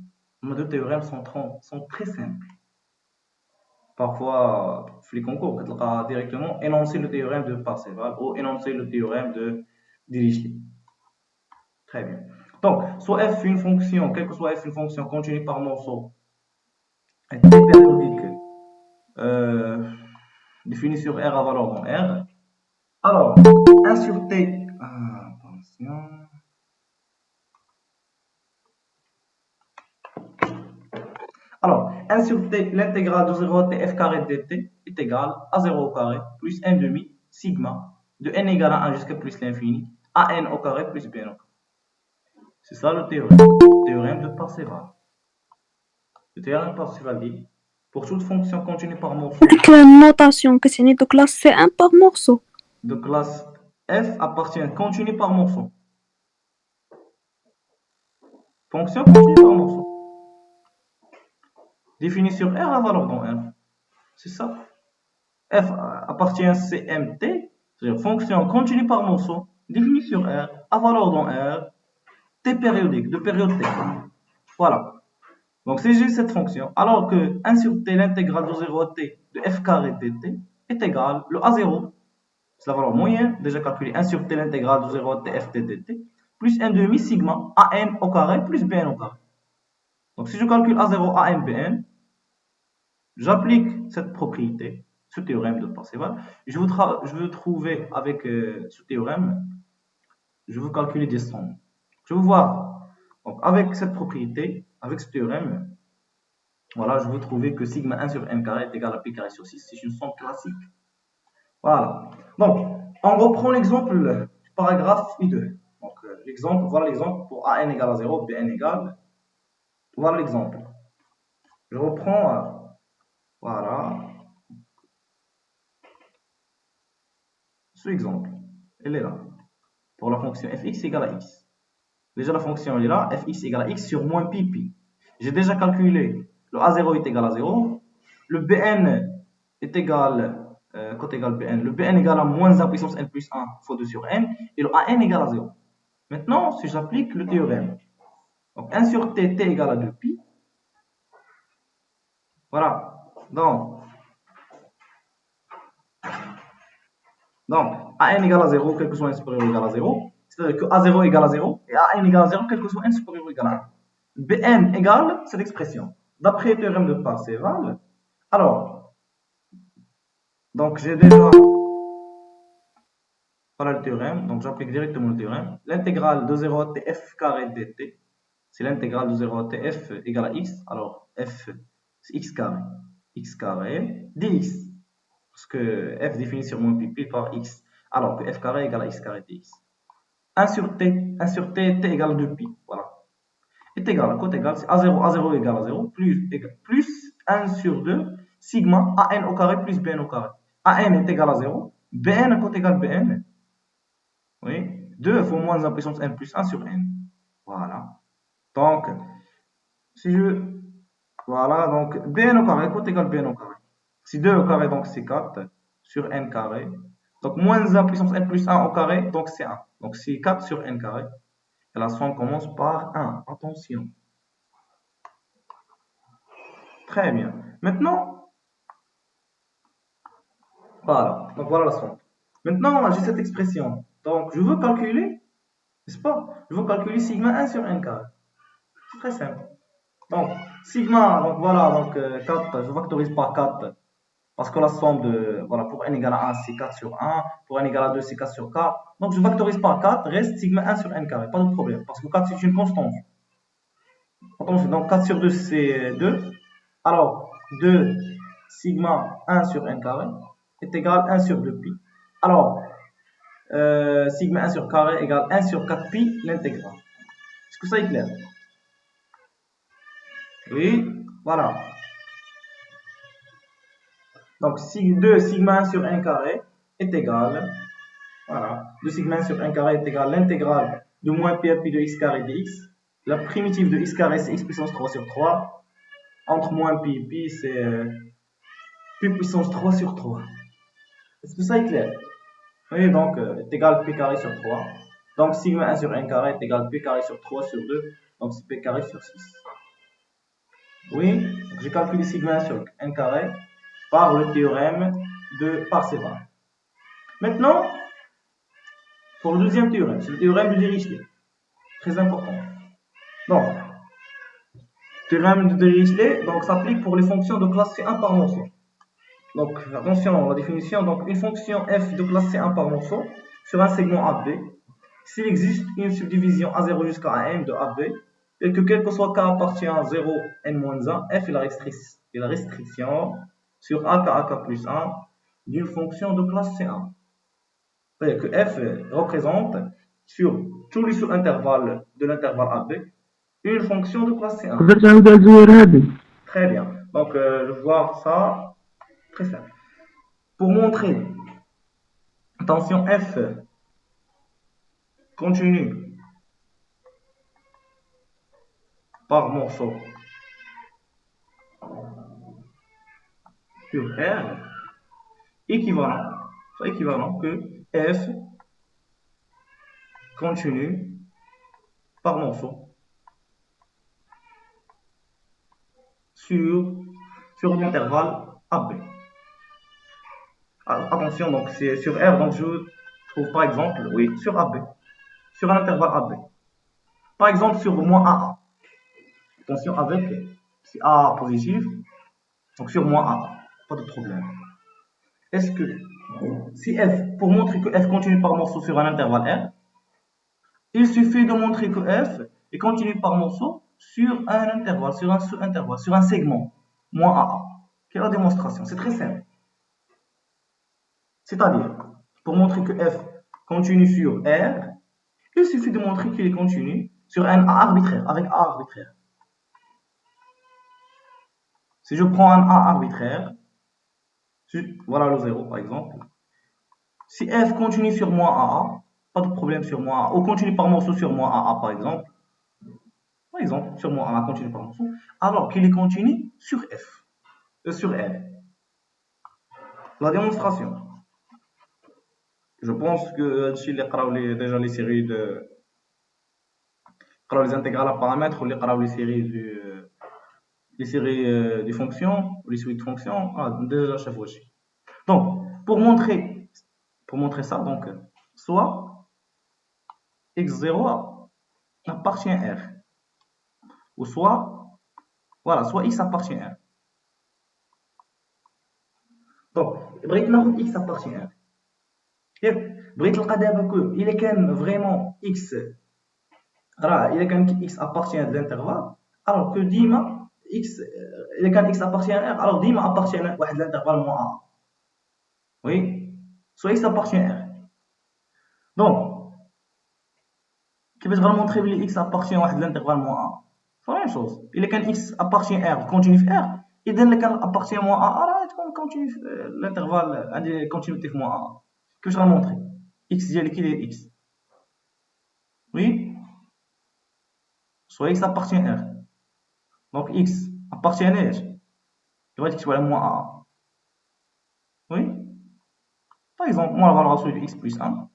Les deux théorèmes sont très simples. Parfois, les concours, tu vas directement énoncer le théorème de Parseval ou énoncer le théorème de Dirichlet. Très bien. Donc, soit f une fonction, quelle que soit f une fonction continue par morceau, est périodique définie sur R à valeur dans R. Alors, 1 sur t. Attention. Alors, 1 sur t, l'intégrale de 0 à t f carré dt est égale à 0 au carré plus 1 demi sigma de n égale à 1 jusqu'à plus l'infini à n au carré plus bn au carré. C'est ça le théorème de Parseval. Le théorème de Parseval dit, pour toute fonction continue par morceau Avec la notation que c'est de classe C1 par morceau. de classe f appartient continue par morceau. Fonction continue par morceau. Définie sur R à valeur dans R. C'est ça. F appartient à CMT, c'est-à-dire fonction continue par morceau, définie sur R, à valeur dans R, T périodique, de période T. Voilà. Donc si j'ai cette fonction, alors que 1 sur T, l'intégrale de 0 à T de f carré dt est égal, le A0, c'est la valeur moyenne, déjà calculée, 1 sur T, l'intégrale de 0 à T f t dt, plus 1 demi sigma an au carré plus bn au carré. Donc si je calcule A0, an, bn, j'applique cette propriété, ce théorème de Parseval. Je veux trouver avec ce théorème, je veux calculer des sommes. Je veux voir, donc avec cette propriété, avec ce théorème, voilà, je veux trouver que sigma 1 sur n carré est égal à pi carré sur 6. C'est une somme classique. Voilà. Donc, on reprend l'exemple du paragraphe I2. Donc, l'exemple, voilà l'exemple pour an égale à 0, bn égale. Voilà l'exemple. Je reprends, voilà, ce exemple. Elle est là. Pour la fonction fx égale à x. Déjà, la fonction elle est là, fx égale à x sur moins pi pi. J'ai déjà calculé, le a0 est égal à 0, le bn est égal, côté égal bn, le bn égale à moins 1 puissance n plus 1 fois 2 sur n, et le an égale à 0. Maintenant, si j'applique le théorème, donc 1 sur t, t égale à 2 pi, voilà, donc an égale à 0, quel que soit n supérieur ou égal à 0, c'est-à-dire que a0 égale à 0, et an égale à 0, quel que soit n supérieur ou égal à 1. bn égale cette expression. D'après le théorème de Parseval, alors, donc j'ai déjà, voilà le théorème, donc j'applique directement le théorème. L'intégrale de 0 à t f carré dt, c'est l'intégrale de 0 à t f égale à x, alors f c'est x carré dx, parce que f défini sur moins pi par x, alors que f carré égale à x carré dx. 1 sur t, t égale à 2 pi, voilà. Est égal à côté égal, c'est a0 égale à 0, plus 1 sur 2, sigma an au carré plus bn au carré. An est égal à 0, bn à côté égal bn, oui, 2 fois moins 1 puissance n plus 1 sur n. Voilà. Donc, si je, voilà, donc bn au carré, côté égal bn au carré. Si 2 au carré, donc c'est 4 sur n carré. Donc, moins 1 puissance n plus 1 au carré, donc c'est 1. Donc, c'est 4 sur n carré. Et la somme commence par 1. Attention. Très bien. Maintenant, voilà. Donc voilà la somme. Maintenant, j'ai cette expression. Donc, je veux calculer, n'est-ce pas? Je veux calculer sigma 1 sur n carré. C'est très simple. Donc, sigma, donc voilà, donc 4, je factorise par 4. Parce que la somme de, voilà, pour n égale à 1, c'est 4 sur 1. Pour n égale à 2, c'est 4 sur 4. Donc, je factorise par 4, reste sigma 1 sur n carré. Pas de problème. Parce que 4, c'est une constante. Attention, donc 4 sur 2, c'est 2. Alors, 2 sigma 1 sur n carré est égal à 1 sur 2 pi. Alors, sigma 1 sur carré égale 1 sur 4 pi l'intégrale. Est-ce que ça est clair? Oui, voilà. Donc, 2 sigma 1 sur n carré est égal, voilà, 2 sigma 1 sur n carré est égal à l'intégrale de moins pi à pi de x carré dx. La primitive de x carré, c'est x puissance 3 sur 3. Entre moins pi et pi, c'est pi puissance 3 sur 3. Est-ce que ça est clair? Oui, donc, est égal à p carré sur 3. Donc, sigma 1 sur n carré est égal à p carré sur 3 sur 2. Donc, c'est p carré sur 6. Oui, j'ai calculé sigma 1 sur n carré par le théorème de Parseval. Maintenant, pour le deuxième théorème, c'est le théorème de Dirichlet. Très important. Donc, théorème de Dirichlet s'applique pour les fonctions de classe C1 par morceau. Donc, attention à la définition. Donc, une fonction f de classe C1 par morceau sur un segment AB, s'il existe une subdivision A0 jusqu'à AN de AB, et que quel que soit K appartient à 0, n-1, f est la restriction sur AK plus 1 d'une fonction de classe C1. C'est-à-dire que f représente sur tous les sous-intervalles de l'intervalle AB, une fonction de classe C1. تقدر تعاود على الزوير هذه. Très bien. Donc, je vois ça très simple. Pour montrer, attention, F continue par morceau sur R, équivalent que F continue par morceau sur l'intervalle AB. Attention, donc c'est sur R, donc je trouve par exemple, oui, sur AB, sur un intervalle AB. Par exemple, sur moins AA. Attention, avec si A positif, donc sur moins AA, pas de problème. Est-ce que si F, pour montrer que F continue par morceau sur un intervalle R, il suffit de montrer que F est continue par morceau sur un intervalle, sur un sous-intervalle, sur un segment, moins AA. Quelle est la démonstration? C'est très simple. C'est-à-dire, pour montrer que F continue sur R, il suffit de montrer qu'il est continu sur un A arbitraire, avec A arbitraire. Si je prends un A arbitraire, voilà le 0 par exemple. Si F continue sur moins AA, pas de problème sur moins AA, ou continue par morceau sur moins AA par exemple, sur moins AA continue par morceau, alors qu'il est continu sur F, sur R. La démonstration. Je pense que si les قراو déjà les séries de les intégrales à paramètres ou les séries des fonctions ou les suites de fonctions, déjà chaque fois. Donc pour montrer ça, donc soit x0 appartient à R, ou soit x appartient à R. Donc بغيت ناخذ x appartient à R. بغيت نلقى دابا كو الا كان فريمون x الا كان x appartient à l'intervalle, alors que ديما x الا كان x appartient à R, alors ديما appartient à واحد l'intervalle moins A. Oui, soit x appartient à R. Donc كيفاش غنمونطري بلي x appartient à واحد l'intervalle moins A? C'est la même chose. الا كان x appartient à R continue في R, اذا الا كان appartient moins A, راه تكون continue في l'intervalle عندي continuité في moins A. كيفاش غنمونطري x ديالي كي داير x؟ Oui, soit x appartient à R. Donc x appartient à ايش؟ كيف غتكتبو على moins A. Oui, par exemple, moi la valeur absolue de x plus 1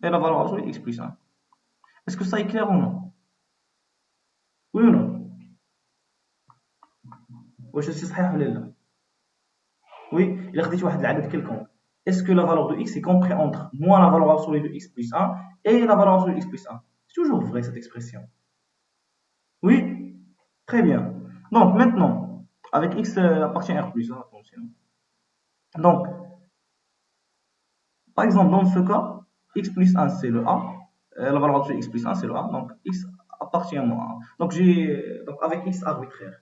et la valeur absolue de x plus 1. Est-ce que ça est clair ou non? Oui ou non? واش هادشي صحيح ولا لا؟ Oui, إلا خديت واحد العدد quelconque, est-ce que la valeur de x est comprise entre moins la valeur absolue de x plus 1 et la valeur absolue de x plus 1? C'est toujours vrai cette expression. Oui, très bien. Donc maintenant, avec x appartient à R plus 1, attention. Donc, par exemple, dans ce cas, x plus 1 c'est le A, la valeur absolue de x plus 1 c'est le A, donc x appartient à moi. Donc avec x arbitraire.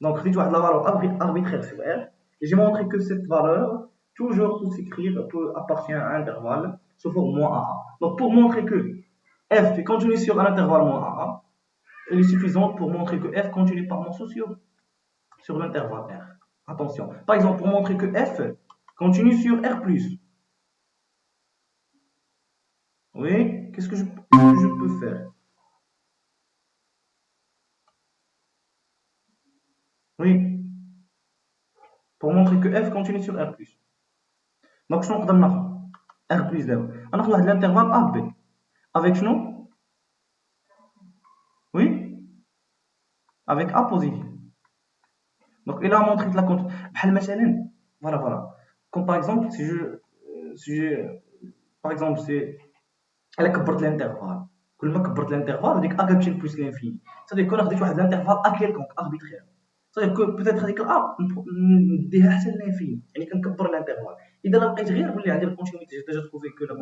Donc, j'ai la valeur arbitraire sur R, et j'ai montré que cette valeur, toujours tout s'écrire, appartient à un intervalle, sauf au moins AA. Donc, pour montrer que f est continue sur un intervalle moins AA, elle est suffisante pour montrer que f continue par morceau sur l'intervalle R. Attention. Par exemple, pour montrer que f continue sur R+. Oui, qu'est-ce que je peux faire? Oui, pour montrer que f continue sur R+. Donc, je vais faire R+. On a l'intervalle AB. Avec nous? Oui, avec A positif. Donc, il a montré que la compte. Voilà. Comme par exemple, par exemple, c'est. Elle a كبرت l'intervalle. كل ما كبرت l'intervalle, هذيك A كتمشي plus l'infini. C'est-à-dire que خديت واحد l'intervalle A quelconque, arbitraire. C'est-à-dire que peut-être هذيك A نديها حتى l'infini. يعني كنكبر l'intervalle. إذا لقيت غير بلي عندي la continuité, j'ai déjà trouvé que la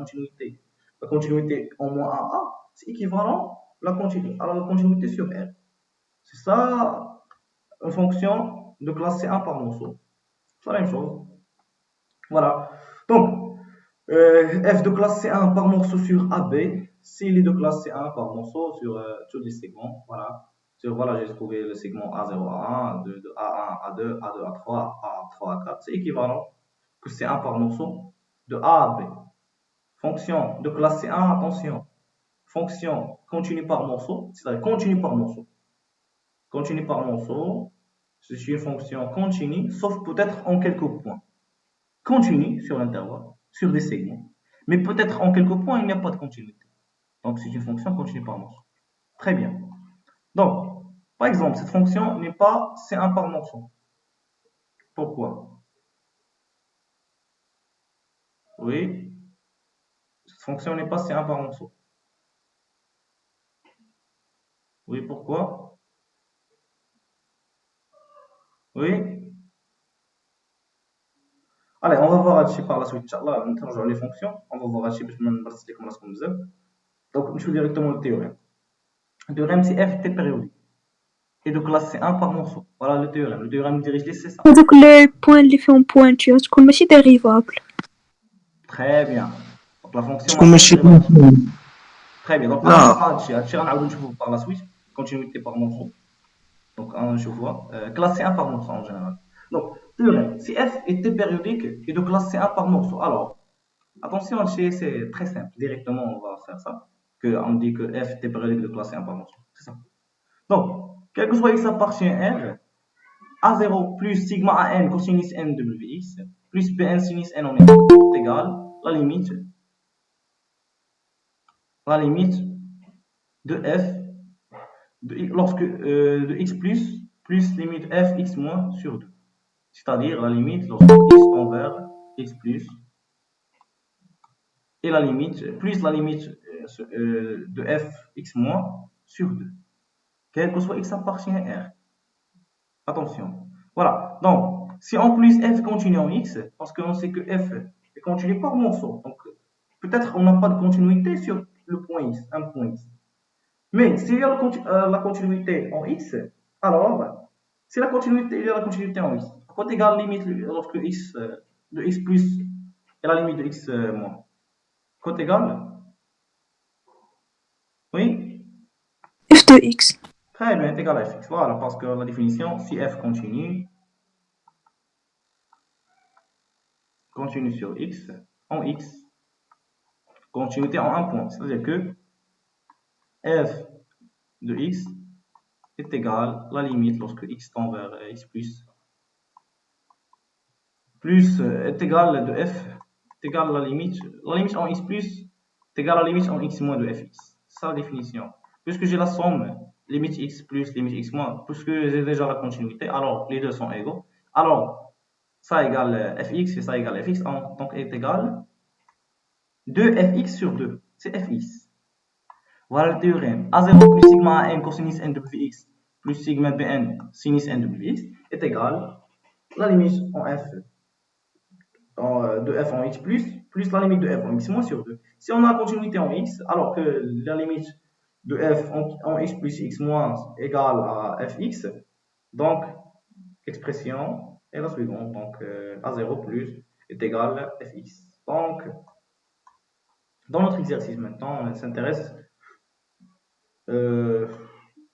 continuité en moins AA, c'est équivalent à la continuité sur R. C'est ça, une fonction de classe C1 par morceau. C'est la même chose. Voilà. Donc, F de classe C1 par morceau sur AB, s'il est de classe C1 par morceau sur tous les segments, voilà. Voilà, j'ai trouvé le segment A0, A1, de A1, A2, A2, A3, A3, A4, c'est équivalent que C1 par morceau de A à B. Fonction de classe C1, attention, fonction continue par morceau, c'est-à-dire continue par morceau. Continue par morceau, c'est une fonction continue, sauf peut-être en quelques points. Continue sur l'intervalle, sur des segments. Mais peut-être en quelques points, il n'y a pas de continuité. Donc c'est une fonction continue par morceau. Très bien. Donc, par exemple, cette fonction n'est pas C1 par morceau. Pourquoi? Oui, cette fonction n'est pas C1 par morceau. Oui, pourquoi? Oui. Allez, on va voir هادشي par la suite. Inch'Allah, نرجعوا les fonctions. On va voir هادشي باش ما نبرسش لكم راسكم بزاف. Donc, نمشيو directement au théorème. Le théorème, c'est f est périodique. Et de classe C1 par morceau. Voilà le théorème. Le théorème dirige les c'est ça. هذوك لي بوين اللي فيهم بوانتور تكون ماشي ديريفابل. Très bien. Donc la fonction تكون ماشي Très bien. Donc لا هادشي غنعاودو نشوفو par la suite. Continuité par morceau. Donc نشوفوها. Classe C1 par morceau en général. Donc, théorème. Si f était périodique et de classe C1 par morceau. Alors, attention, c'est très simple. Directement, on va faire ça. On dit que f était périodique de classe C1 par morceau. C'est ça. Donc, quel que soit x appartient R, A0 plus sigma AN cosinus n de Wx plus Bn sinus n en x est égal la limite de f lorsque de x plus limite f x moins sur 2. C'est-à-dire la limite lorsque x tend vers x plus et la limite plus la limite de f x moins sur 2. Quel que soit x appartient à R. Attention. Voilà. Donc, si en plus f continue en x, parce qu'on sait que f est continu par morceau, donc peut-être on n'a pas de continuité sur le point x, un point x. Mais s'il y a la continuité en x, alors, si la continuité, il y a la continuité en x, côté égal limite lorsque x de x plus et la limite de x moins. Côté égal. Oui. f de x. Très bien, est égal à fx. Voilà, parce que la définition, si f continue sur x, en x, continuité en un point. C'est-à-dire que f de x est égal à la limite lorsque x tend vers x plus est égal de f est égal à la limite en x plus est égal à la limite en x moins de fx. C'est ça la définition. Puisque j'ai la somme limite x plus limite x moins, puisque j'ai déjà la continuité, alors les deux sont égaux. Alors ça égale fx et ça égale fx, donc est égal 2fx sur 2, c'est fx. Voilà le théorème. A0 plus sigma n cosinus n de Wx plus sigma Bn sinus n de Wx est égal la limite en f de f en x plus la limite de f en x moins sur 2. Si on a la continuité en x, alors que la limite de f en x plus x moins égale à fx, donc l'expression est la suivante. Donc A0 plus est égal à fx. Donc, dans notre exercice maintenant, on s'intéresse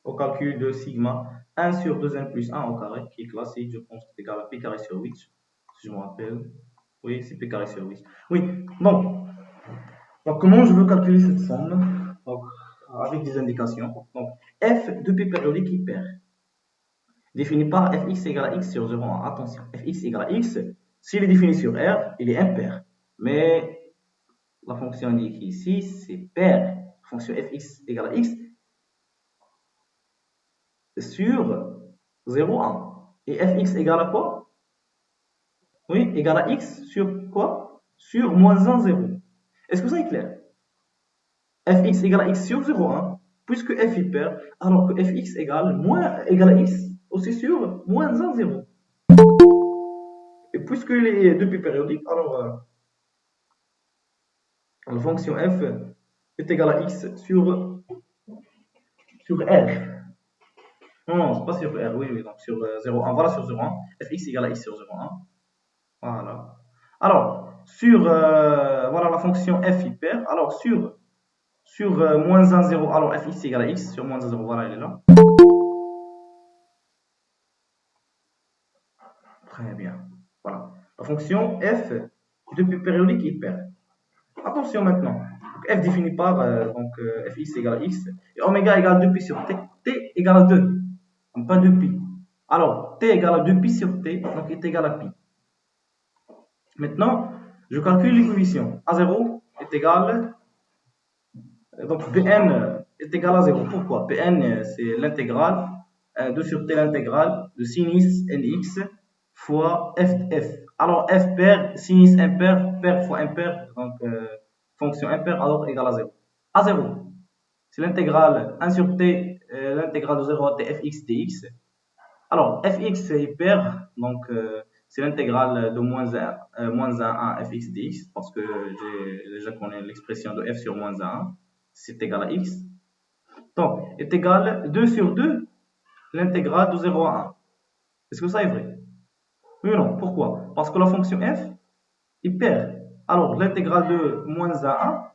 au calcul de sigma 1 sur 2n plus 1 au carré, qui est classique, je pense que c'est égal à pi carré sur 8, si je me rappelle. Oui, c'est pi carré sur 8. Oui, donc comment je veux calculer cette somme? Donc, avec des indications. Donc, f de pi périodique hyper, défini par fx égale à x sur 0,1. Attention, fx égale à x, s'il est défini sur R, il est impair. Mais la fonction indiquée ici, c'est pair. La fonction fx égale à x sur 0,1. Et fx égale à quoi? Oui, égale à x sur quoi? Sur moins 1, 0. Est-ce que ça est clair? Fx égale à x sur 0,1, puisque f est pair, alors que fx égale à x aussi sur moins 1, 0. Et puisque les deux pi périodiques, alors la fonction f est égale à x sur R. Non, c'est pas sur R, oui, donc sur 0,1. Voilà sur 0,1. Fx égale à x sur 0,1. Voilà. Alors, sur voilà la fonction f hyper. Alors sur moins 1, 0, alors fx égale à x sur moins 1, 0, voilà, elle est là. Très bien. Voilà. La fonction f depuis périodique hyper. Attention maintenant. Donc, f défini par fx égale à x et oméga égale 2pi sur t. T égale à 2. Donc pas 2pi. Alors t égale à 2pi sur t, donc est égal à pi. Maintenant, je calcule les coefficients. A0 est égal. Donc Pn est égal à 0. Pourquoi? Pn c'est l'intégrale 2 sur t l'intégrale de sinus nx fois f. Alors f pair, sinus impair, pair fois impair, donc fonction impair alors égale à 0. A0, c'est l'intégrale 1 sur t, l'intégrale de 0 à t fx dx. Alors fx est hyper, donc c'est l'intégrale de moins 1 à fx dx, parce que j'ai déjà connu l'expression de f sur moins 1, c'est égal à x. Donc est égal 2 sur 2, l'intégrale de 0 à 1. Est-ce que ça est vrai? Oui ou non? Pourquoi? Parce que la fonction f est paire. Alors l'intégrale de moins 1 à 1,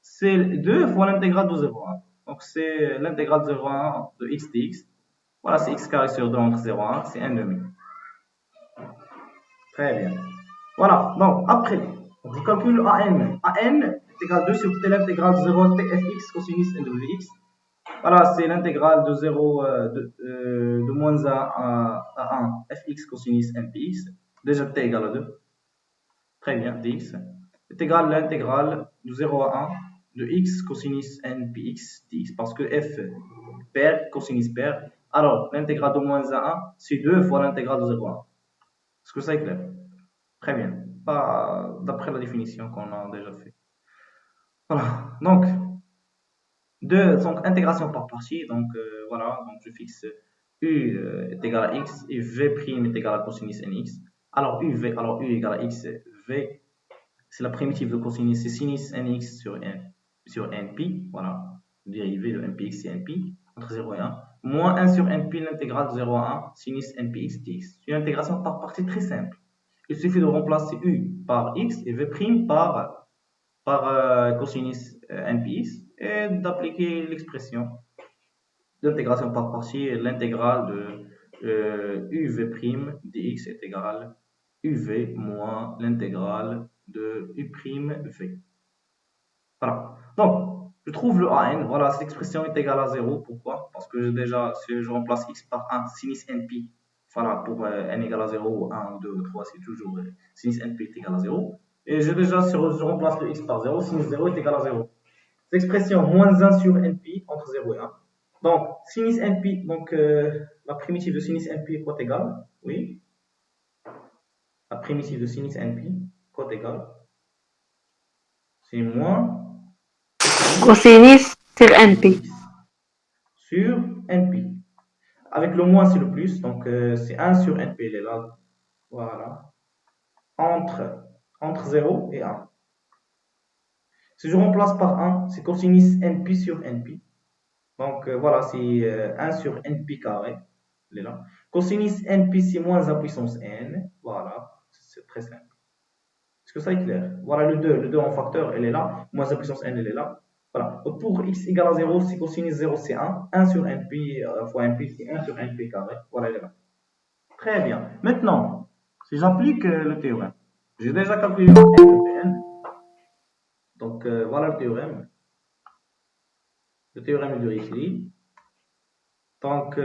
c'est 2 fois l'intégrale de 0 à 1. Donc c'est l'intégrale de 0 à 1 de x dx. Voilà, c'est x carré sur 2 entre 0 à 1, c'est 1 demi. Très bien. Voilà, donc après, je calcule an. An est égal à 2 sur t l'intégrale de 0 à t fx cosinus n de vx. Voilà, c'est l'intégrale de 0 de moins 1 à 1 fx cosinus npx. Déjà t égale à 2. Très bien, dx est égal à l'intégrale de 0 à 1 de x cosinus npx dx. Parce que f paire, cosinus paire. Alors, l'intégrale de moins 1 à 1, c'est 2 fois l'intégrale de 0 à 1. Est-ce que ça est clair? Très bien. Pas d'après la définition qu'on a déjà fait. Voilà. Donc intégration par partie. Donc, voilà. Donc, je fixe u est égal à x et v' est égal à cosinus nx. Alors, u égale à x, v, c'est la primitive de cosinus, c'est sinus nx sur np. Voilà. Le dérivé de npx, c'est np, entre 0 et 1. Moins 1 sur np, l'intégrale de 0 à 1, sinus npx dx. C'est une intégration par partie très simple. Il suffit de remplacer u par x et v' par cosinus npx et d'appliquer l'expression d'intégration par partie. L'intégrale de uv' dx est égale uv moins l'intégrale de u'v. Voilà. Donc, je trouve le an. Voilà, cette expression est égale à 0. Pourquoi? Parce que déjà, si je remplace x par 1, sinus np, voilà, pour n égale à 0, 1, 2, 3, c'est toujours sinus np est égal à 0. Et j'ai déjà, si je remplace le x par 0, sinus 0 est égal à 0. Cette expression, moins 1 sur np, entre 0 et 1. Donc, sinus np, donc la primitive de sinus np est quoi égale? Oui. La primitive de sinus np, quoi égale? C'est moins cosinus sur np. Sur np. Avec le moins, c'est le plus. Donc, c'est 1 sur np, il est là. Voilà. Entre 0 et 1. Si je remplace par 1, c'est cosinus np sur np. Donc, voilà, c'est 1 sur np carré. Il est là. Cosinus np, c'est moins à puissance n. Voilà. C'est très simple. Est-ce que ça est clair? Voilà le 2. Le 2 en facteur, elle est là. Moins à puissance n, elle est là. Voilà. Pour x égale à 0, c'est cosinus 0, c'est 1. 1 sur np fois np, c'est 1 sur np carré. Voilà, elle est là. Très bien. Maintenant, si j'applique le théorème, j'ai déjà calculé le n de Pn. Donc, voilà le théorème. Le théorème est de Riccli. Donc,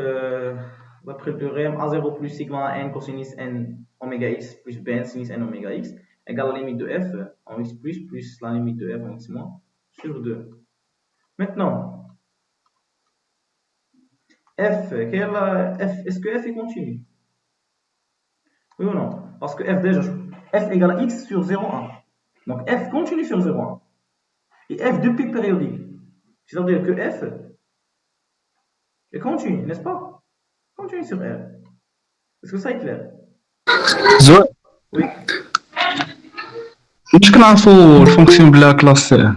d'après le théorème, A0 plus sigma n cosinus n oméga x plus Bn sinus n oméga x égale la limite de f en x plus la limite de f en x moins sur 2. Maintenant, est-ce que f est continu? Oui ou non? Parce que f déjà, f égale à x sur 0,1. Donc f continue sur 0,1. Et f depuis périodique. C'est-à-dire que f est continu, n'est-ce pas? Continue sur R. Est-ce que ça est clair? زوين. Oui. واش كنعرفوا الفونكسيون بلا كلاس سي؟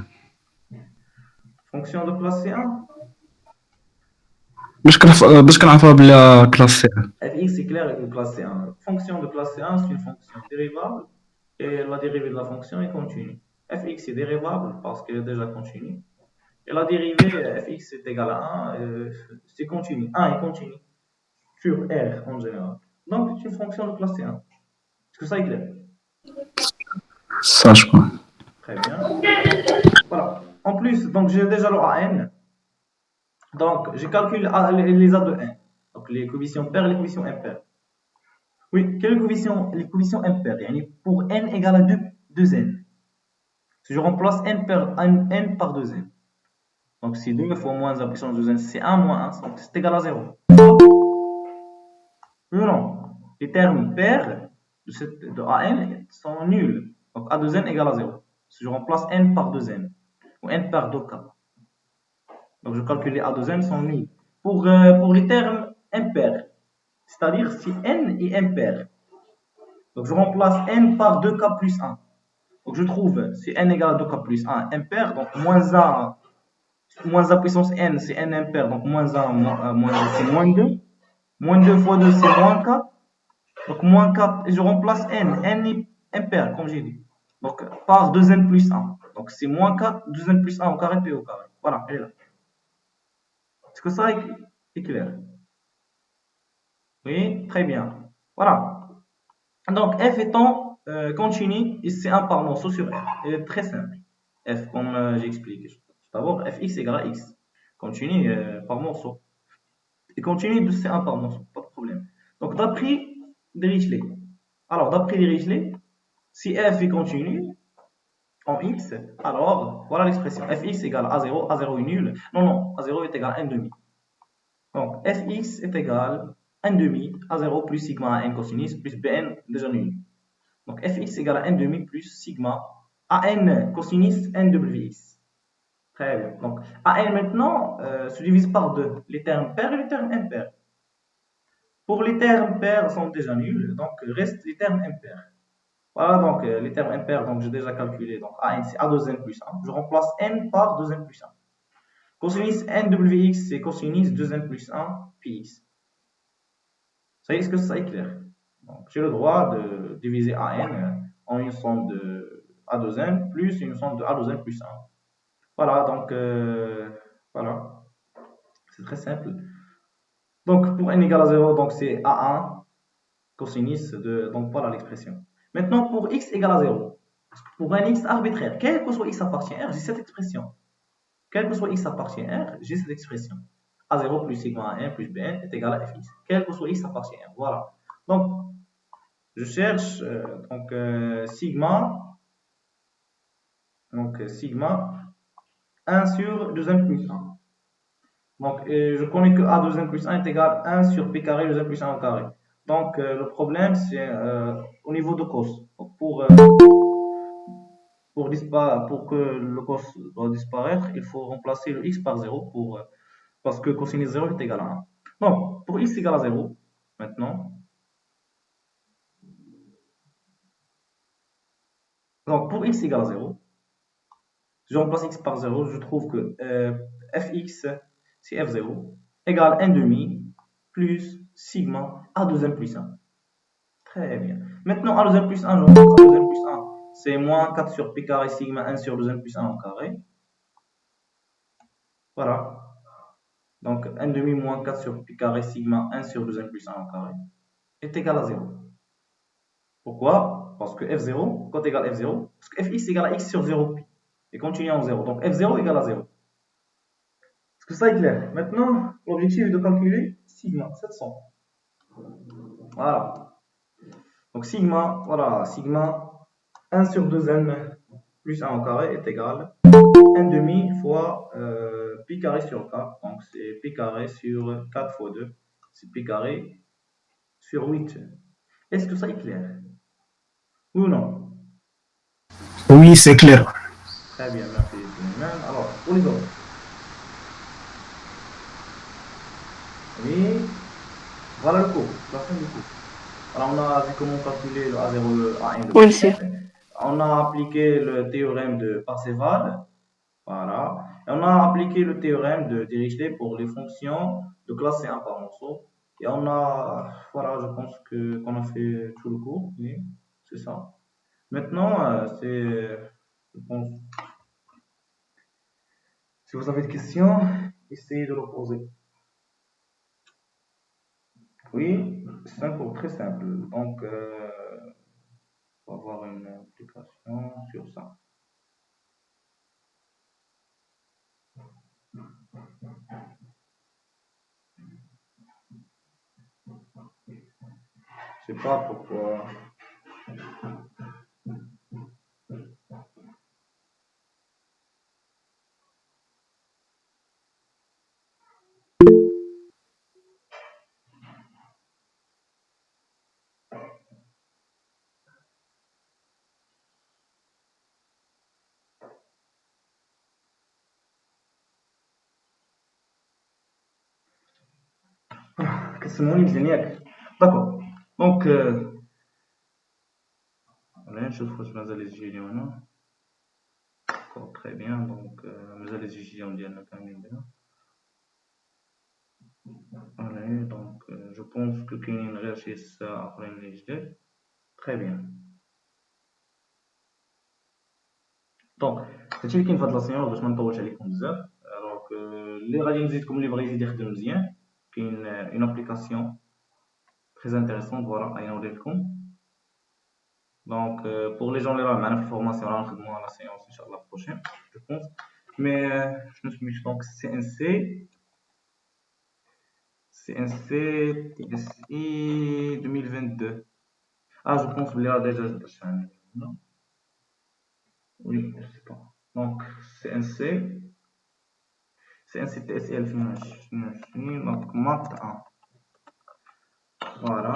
Fonction de classe C1. باش كنعرفوها بلا كلاس سي؟ fx est clair avec une classe C1. Fonction de classe C1, c'est une fonction dérivable et la dérivée de la fonction est continue. Fx est dérivable parce qu'elle est déjà continue. Et la dérivée fx est égale à 1, c'est continu. 1 est continu sur R en général. Donc, c'est une fonction de classe C1. Est-ce que ça est clair? Ça, je crois. Très bien. Voilà. En plus, donc j'ai déjà le AN. Donc, je calcule les A de n. Donc, les coefficients pairs et les coefficients impairs. Oui, quelles les coefficients impairs? Pour n égale à 2n. Si je remplace n par 2n. Donc, si 2 fois moins 1 puissance 2n, c'est 1 moins 1, donc c'est égal à 0. Oui ou non? Les termes pairs de AN sont nuls. Donc, A 2n égale à 0. Si je remplace n par 2n, ou n par 2k. Donc, je calcule les A 2n sont nuls. Pour les termes impairs, c'est-à-dire si n est impair, donc je remplace n par 2k plus 1. Donc, je trouve si n égale à 2k plus 1 impair, donc moins a puissance n, c'est n impair, donc moins 1, c'est moins 2. Moins 2 fois 2, c'est moins 4. Donc, moins 4, et je remplace n. N est impair, comme j'ai dit. Donc, par 2n plus 1. Donc, c'est moins 4, 2n plus 1 au carré, p au carré. Voilà, elle est là. Est-ce que ça est clair? Oui, très bien. Voilà. Donc, f étant continu, et c'est 1 par morceau sur r. Elle est très simple. F, comme j'ai expliqué. D'abord, fx égale à x. Continu par morceau. Et continue de C1 par morceau, pas de problème. Donc, d'après Dirichlet. Alors, d'après Dirichlet, si f est continu en x, alors voilà l'expression. Fx égale à 0, A0 est nul. Non, A0 est égal à 1 demi. Donc, fx est égal à 1 demi, A0 plus sigma n cosinus plus Bn déjà nul. Donc, fx égale à 1 demi plus sigma an cosinus nwx. Très bien. Donc, an maintenant se divise par 2, les termes pairs et les termes impairs. Pour les termes pairs sont déjà nuls, donc restent les termes impairs. Voilà, donc les termes impairs, donc j'ai déjà calculé. Donc an c'est a2n plus 1. Je remplace n par 2n plus 1. Cosinus nwx c'est cosinus 2n plus 1 px. Ça y est, est-ce que ça est clair? Donc j'ai le droit de diviser an en une somme de a2n plus une somme de a2n plus 1. Voilà, donc voilà, c'est très simple. Donc pour n égale à 0, donc c'est a1 cosinus de, donc voilà l'expression. Maintenant pour x égale à 0, pour un x arbitraire, quel que soit x appartient à R, j'ai cette expression. Quel que soit x appartient à R, j'ai cette expression. A0 plus sigma 1 plus Bn est égal à fx. Quel que soit x appartient à R, voilà. Donc je cherche sigma 1 sur 2n plus 1. Donc, je connais que a 2n plus 1 est égal à 1 sur p carré 2n plus 1 au carré. Donc, le problème, c'est au niveau de cos. Pour que le cos doit disparaître, il faut remplacer le x par 0 parce que cosinus 0 est égal à 1. Donc, pour x égale à 0, maintenant, donc pour x égale à 0, je remplace x par 0, je trouve que fx, c'est f0, égale 1 demi plus sigma a2n plus 1. Très bien. Maintenant, a2n plus 1, je remplace a2n plus 1, c'est moins 4 sur p carré sigma 1 sur 2n plus 1 au carré. Voilà. Donc, 1 demi moins 4 sur pi carré sigma 1 sur 2n plus 1 au carré est égal à 0. Pourquoi? Parce que f0, quand égal f0, parce que fx égale à x sur 0 pi. Et continue en 0. Donc, f0 égale à 0. Est-ce que ça est clair? Maintenant, l'objectif est de calculer sigma 700. Voilà. Donc, sigma, voilà, sigma 1 sur 2n plus 1 au carré est égal à 1 demi fois pi carré sur 4. Donc, c'est pi carré sur 4 fois 2. C'est pi carré sur 8. Est-ce que ça est clair? Oui ou non? Oui, c'est clair. Très bien, merci. Alors, pour les autres. Oui. Voilà le cours, la fin du cours. Alors, on a vu comment calculer le A0 et le A1 de Oui, monsieur. On a appliqué le théorème de Parseval. Voilà. Et on a appliqué le théorème de Dirichlet pour les fonctions de classe C1 par morceau. Et on a, voilà, je pense qu'on a fait tout le cours. Oui, c'est ça. Maintenant, je pense, si vous avez des questions, essayez de les poser. Oui, c'est un cours très simple. Donc, on va avoir une application sur ça. Je sais pas pourquoi. كتسموني مزيان ياك داكور دونك انا نشوف واش مازال يجيو هنا داكور تري بيان دونك مازال يجيو ديالنا كاملين بنا الي دونك جو بونس كو كاينين غير شي 6 اخرين اللي جداد تري بيان دونك هادشي اللي كاين في هاد لاسيونس باش ما نطولش عليكم بزاف دونك اللي غادي نزيدكم اللي بغا يزيد يخدم مزيان كاين اون ابليكاسيون très intéressante voilà غادي نوريلكم donc pour les gens اللي راه معنا في الفورماسيون راه نخدموا على séance ان شاء الله prochain je pense mais شنو سميتو donc CNC TSI 2022 ah je pense بلي راه ديجا درت non oui je sais pas donc CNC TSI 2022 donc math 1 voilà.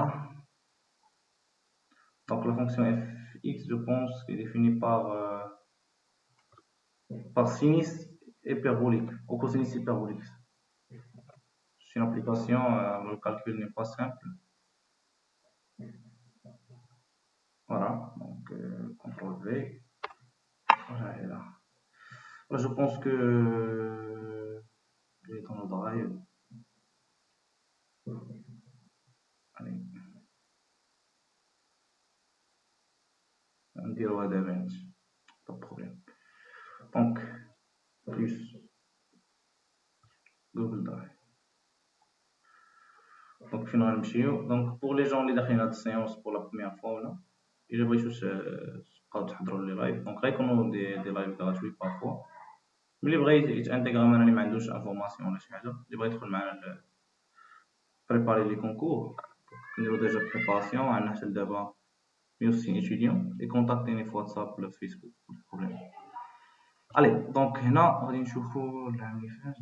Donc la fonction fx, je pense, est définie par sinus hyperbolique ou cosinus hyperbolique. C'est une application, le calcul n'est pas simple. Voilà, donc CTRL V. Voilà, elle est là. Là, je pense que je vais dans le drive. Allez. On dit au event, pas de problème. Donc, plus Google Drive. Donc, finalement, donc pour les gens qui ont fait cette séance pour la première fois, ils بغيتوش تبقاو تحضروا لي لايف دونك غيكونوا دي لايف غراتوي بارفوا ملي بغا يتانتيغرا معنا اللي ما عندوش انفورماسيون ولا شي حاجه اللي بغا يدخل معنا بريباري لي كونكور نديرو ديجا بريباراسيون عندنا حتى دابا 160 étudiants et contactez-nous في واتساب ولا فيسبوك بروبليم الي دونك هنا غادي نشوفوا العام اللي فات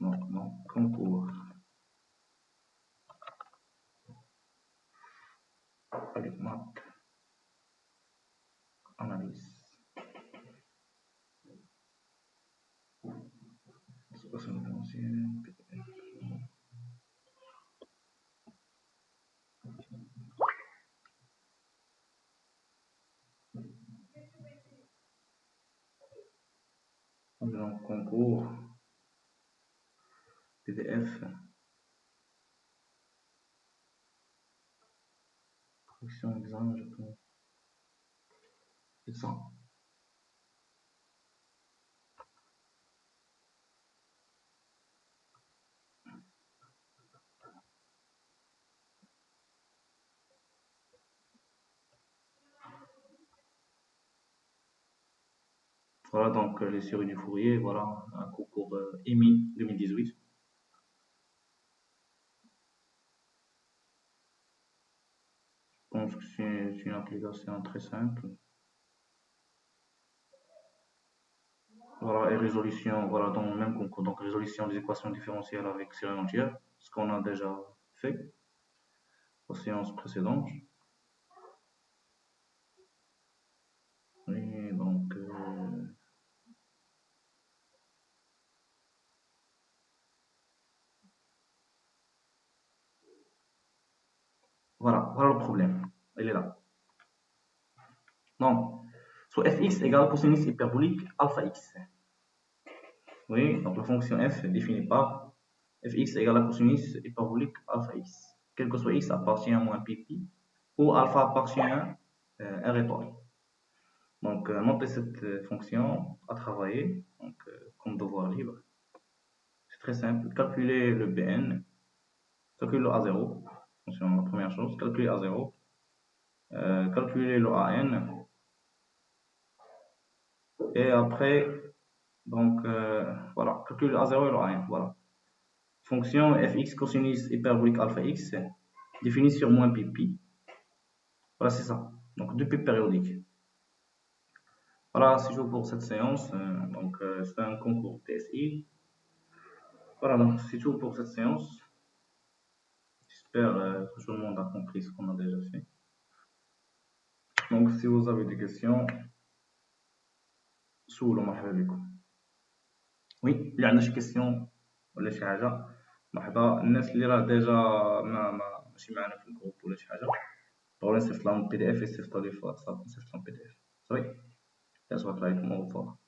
دونك كونكور allez math analyse situation différentielle PDF donc concours PDF correction examen je pense c'est ça voilà donc les séries du Fourier voilà un concours EMI 2018 je pense que c'est une application très simple. Voilà, et résolution, voilà, dans le même concours, donc résolution des équations différentielles avec série entière, ce qu'on a déjà fait aux séances précédentes. Et donc, voilà le problème, il est là. Donc, soit fx égale cosinus hyperbolique alpha x. Oui, donc la fonction f est définie par fx égale à cosinus hyperbolique alpha x. quel que soit x appartient à moins pp, ou alpha appartient à r étoile. Donc, notez cette fonction à travailler, donc, comme devoir libre. C'est très simple. Calculer le Bn, calculer le A0, attention, la première chose, calculer A0, calculer le AN, et après, donc, voilà, calculer le A0 et le AN, voilà. Fonction fx cosinus hyperbolique alpha x définie sur moins pp. Voilà, c'est ça. Donc, 2p périodique. Voilà, c'est tout pour cette séance. Donc, c'est un concours TSI. Voilà, donc c'est tout pour cette séance. J'espère que tout le monde a compris ce qu'on a déjà fait. Donc, si vous avez des questions, سولوا مرحبا بكم. وي اللي عنده شي كيسيون ولا شي حاجه مرحبا. الناس اللي راه ديجا ماشي معنا في الجروب ولا شي حاجه بغاو نصيفط لهم PDF يصيفطوا لي في واتساب نصيفط لهم PDF صافي. That's what I come over for.